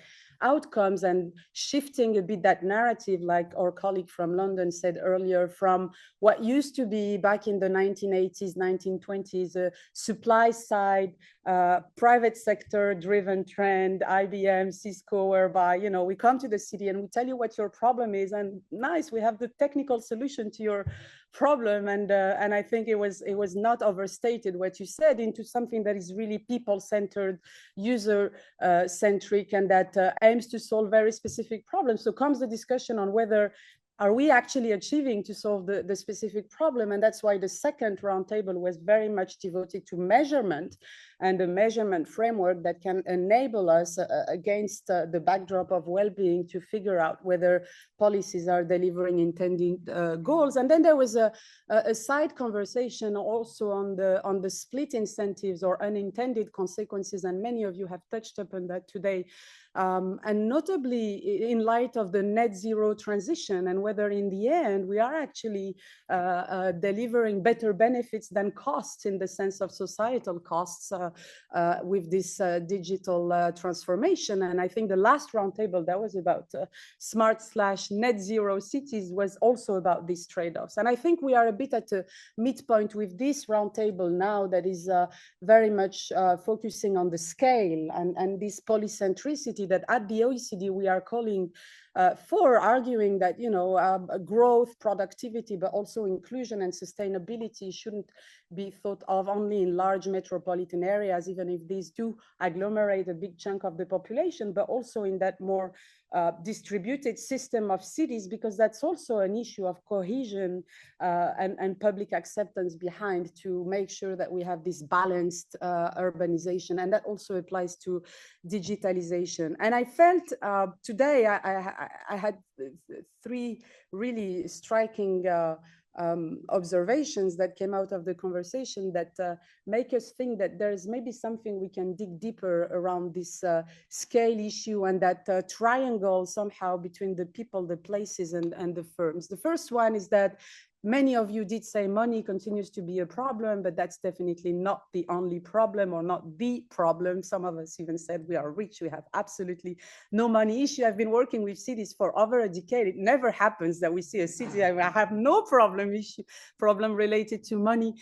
outcomes and shifting a bit that narrative, like our colleague from London said earlier, from what used to be back in the 1980s, 1920s, a supply side, private sector driven trend, IBM, Cisco, whereby, you know, we come to the city and we tell you what your problem is, and nice, we have the technical solution to your problem. And I think it was not overstated what you said, into something that is really people-centered, user-centric, and that aims to solve very specific problems. So comes the discussion on whether are we actually achieving to solve the specific problem? And that's why the second roundtable was very much devoted to measurement and a measurement framework that can enable us against the backdrop of well-being to figure out whether policies are delivering intended goals. And then there was a side conversation also on the split incentives or unintended consequences, and many of you have touched upon that today. And notably in light of the net zero transition and whether in the end we are actually delivering better benefits than costs in the sense of societal costs with this digital transformation. And I think the last roundtable that was about smart/net zero cities was also about these trade-offs. And I think we are a bit at a midpoint with this roundtable now that is very much focusing on the scale and this polycentricity that at the OECD we are calling for, arguing that, you know, growth, productivity, but also inclusion and sustainability shouldn't be thought of only in large metropolitan areas, even if these do agglomerate a big chunk of the population, but also in that more distributed system of cities, because that's also an issue of cohesion and public acceptance behind, to make sure that we have this balanced urbanization. And that also applies to digitalization. And I felt today I had three really striking observations that came out of the conversation that make us think that there's maybe something we can dig deeper around this scale issue and that triangle somehow between the people, the places, and the firms. The first one is that Many of you did say money continues to be a problem, but that's definitely not the only problem or not the problem. Some of us even said we are rich, we have absolutely no money issue. I've been working with cities for over a decade. It never happens that we see a city I have no problem related to money.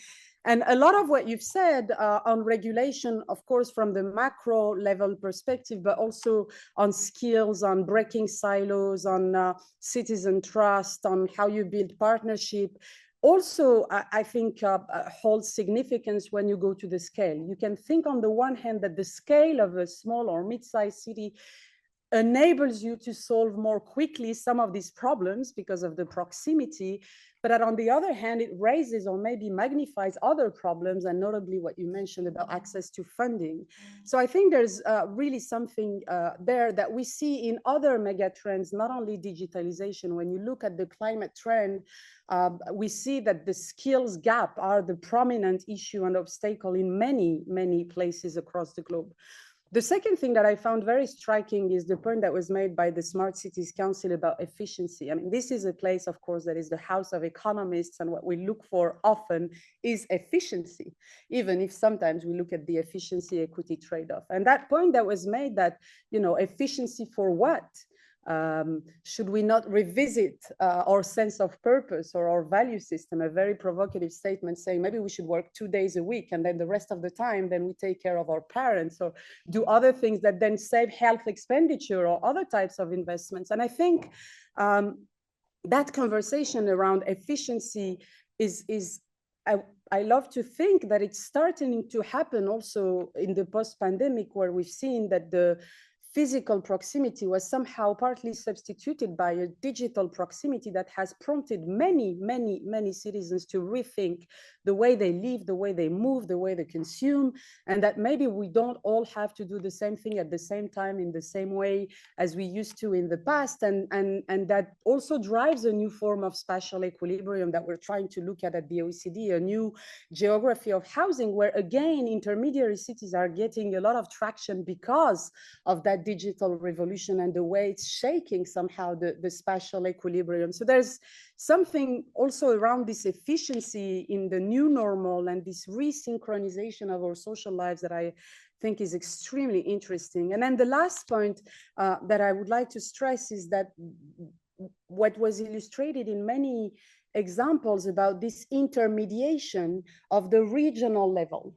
And a lot of what you've said on regulation, of course, from the macro level perspective, but also on skills, on breaking silos, on citizen trust, on how you build partnership, also, I think, holds significance when you go to the scale. You can think on the one hand that the scale of a small or mid-sized city enables you to solve more quickly some of these problems because of the proximity, but that on the other hand, it raises or maybe magnifies other problems, and notably what you mentioned about access to funding. So I think there's really something there that we see in other mega trends, not only digitalization. When you look at the climate trend, we see that the skills gap are the prominent issue and obstacle in many, many places across the globe. The second thing that I found very striking is the point that was made by the Smart Cities Council about efficiency. I mean, this is a place, of course, that is the house of economists, and what we look for often is efficiency, even if sometimes we look at the efficiency equity trade-off. And that point that was made that, you know, efficiency for what? Should we not revisit our sense of purpose or our value system? A very provocative statement saying maybe we should work 2 days a week and then the rest of the time then we take care of our parents or do other things that then save health expenditure or other types of investments. And I think that conversation around efficiency is I love to think that it's starting to happen also in the post-pandemic, where we've seen that the physical proximity was somehow partly substituted by a digital proximity that has prompted many, many, many citizens to rethink the way they live, the way they move, the way they consume, and that maybe we don't all have to do the same thing at the same time in the same way as we used to in the past, and that also drives a new form of spatial equilibrium that we're trying to look at the OECD, a new geography of housing, where again, intermediary cities are getting a lot of traction because of that digital revolution and the way it's shaking somehow the spatial equilibrium. So there's something also around this efficiency in the new normal and this resynchronization of our social lives that I think is extremely interesting. And then the last point that I would like to stress is that what was illustrated in many examples about this intermediation of the regional level.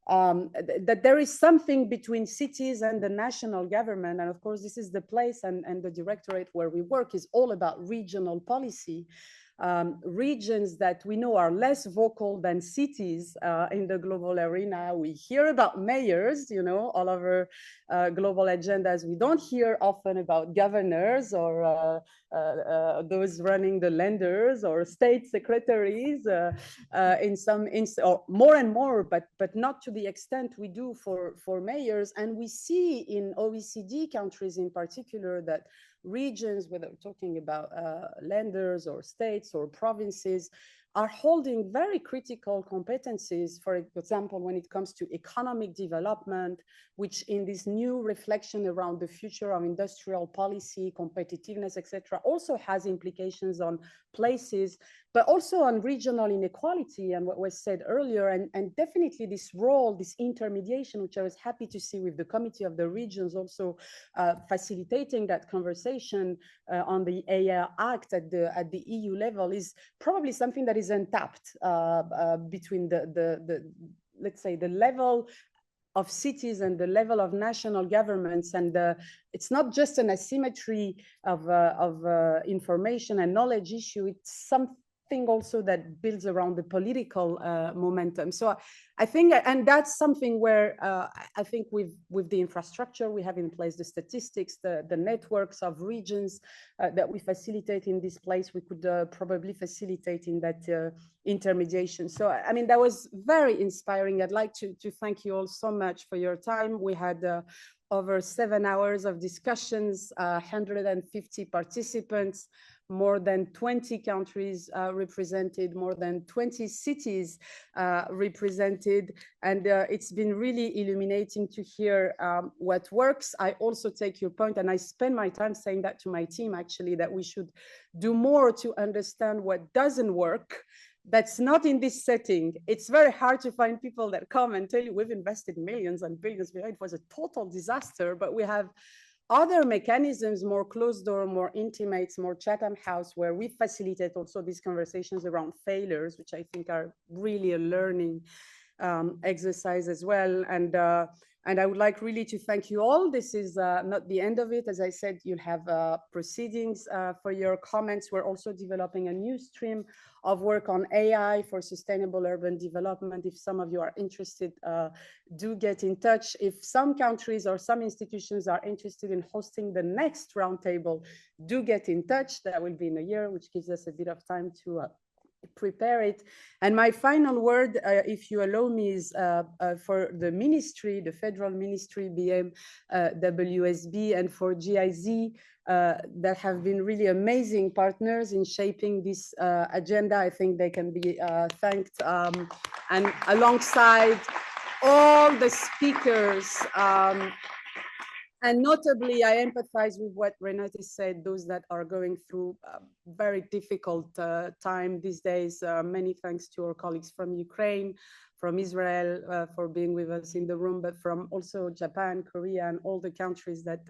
That there is something between cities and the national government. And of course, this is the place and the directorate where we work is all about regional policy. Regions that we know are less vocal than cities in the global arena. We hear about mayors, you know, all over global agendas. We don't hear often about governors or those running the lenders or state secretaries or more and more, but not to the extent we do for mayors. And we see in OECD countries in particular that regions, whether we're talking about lenders or states or provinces, are holding very critical competencies, for example, when it comes to economic development, which in this new reflection around the future of industrial policy, competitiveness, etc., also has implications on places, but also on regional inequality and what was said earlier, and definitely this role, this intermediation, which I was happy to see with the Committee of the Regions also facilitating that conversation on the AI Act at the EU level, is probably something that is untapped between let's say the level of cities and the level of national governments. And it's not just an asymmetry of information and knowledge issue, it's something also that builds around the political momentum. So I think, and that's something where I think with the infrastructure we have in place, the statistics, the networks of regions that we facilitate in this place, we could probably facilitate in that intermediation. So, I mean, that was very inspiring. I'd like to thank you all so much for your time. We had over 7 hours of discussions, 150 participants, more than 20 countries represented, more than 20 cities represented. And it's been really illuminating to hear what works. I also take your point, and I spend my time saying that to my team, actually, that we should do more to understand what doesn't work. That's not in this setting. It's very hard to find people that come and tell you we've invested millions and billions. It was a total disaster, but we have other mechanisms, more closed door, more intimate, more Chatham House, where we facilitate also these conversations around failures, which I think are really a learning exercise as well. And I would like really to thank you all. This is not the end of it. As I said, you'll have proceedings for your comments. We're also developing a new stream of work on AI for sustainable urban development. If some of you are interested, do get in touch. If some countries or some institutions are interested in hosting the next roundtable, do get in touch. That will be in a year, which gives us a bit of time to prepare it. And my final word, if you allow me, is for the ministry, the federal ministry, BM, WSB, and for GIZ, that have been really amazing partners in shaping this agenda. I think they can be thanked. And alongside all the speakers, and notably, I empathize with what Renate said, those that are going through a very difficult time these days. Many thanks to our colleagues from Ukraine, from Israel for being with us in the room, but from also Japan, Korea, and all the countries that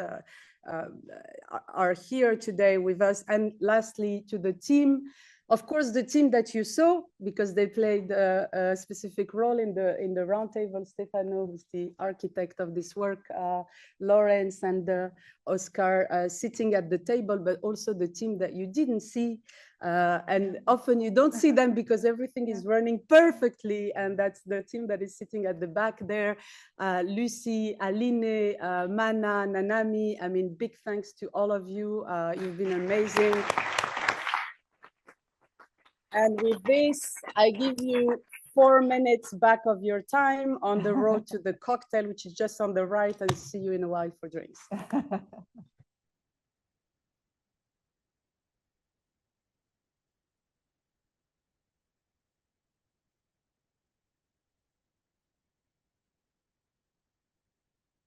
are here today with us. And lastly, to the team. Of course, the team that you saw, because they played a specific role in the roundtable, Stefano, who's the architect of this work, Lawrence and Oscar sitting at the table, but also the team that you didn't see. And often you don't see them because everything is running perfectly. And that's the team that is sitting at the back there. Lucy, Aline, Mana, Nanami. I mean, big thanks to all of you. You've been amazing. And with this, I give you 4 minutes back of your time on the road to the cocktail, which is just on the right, and see you in a while for drinks.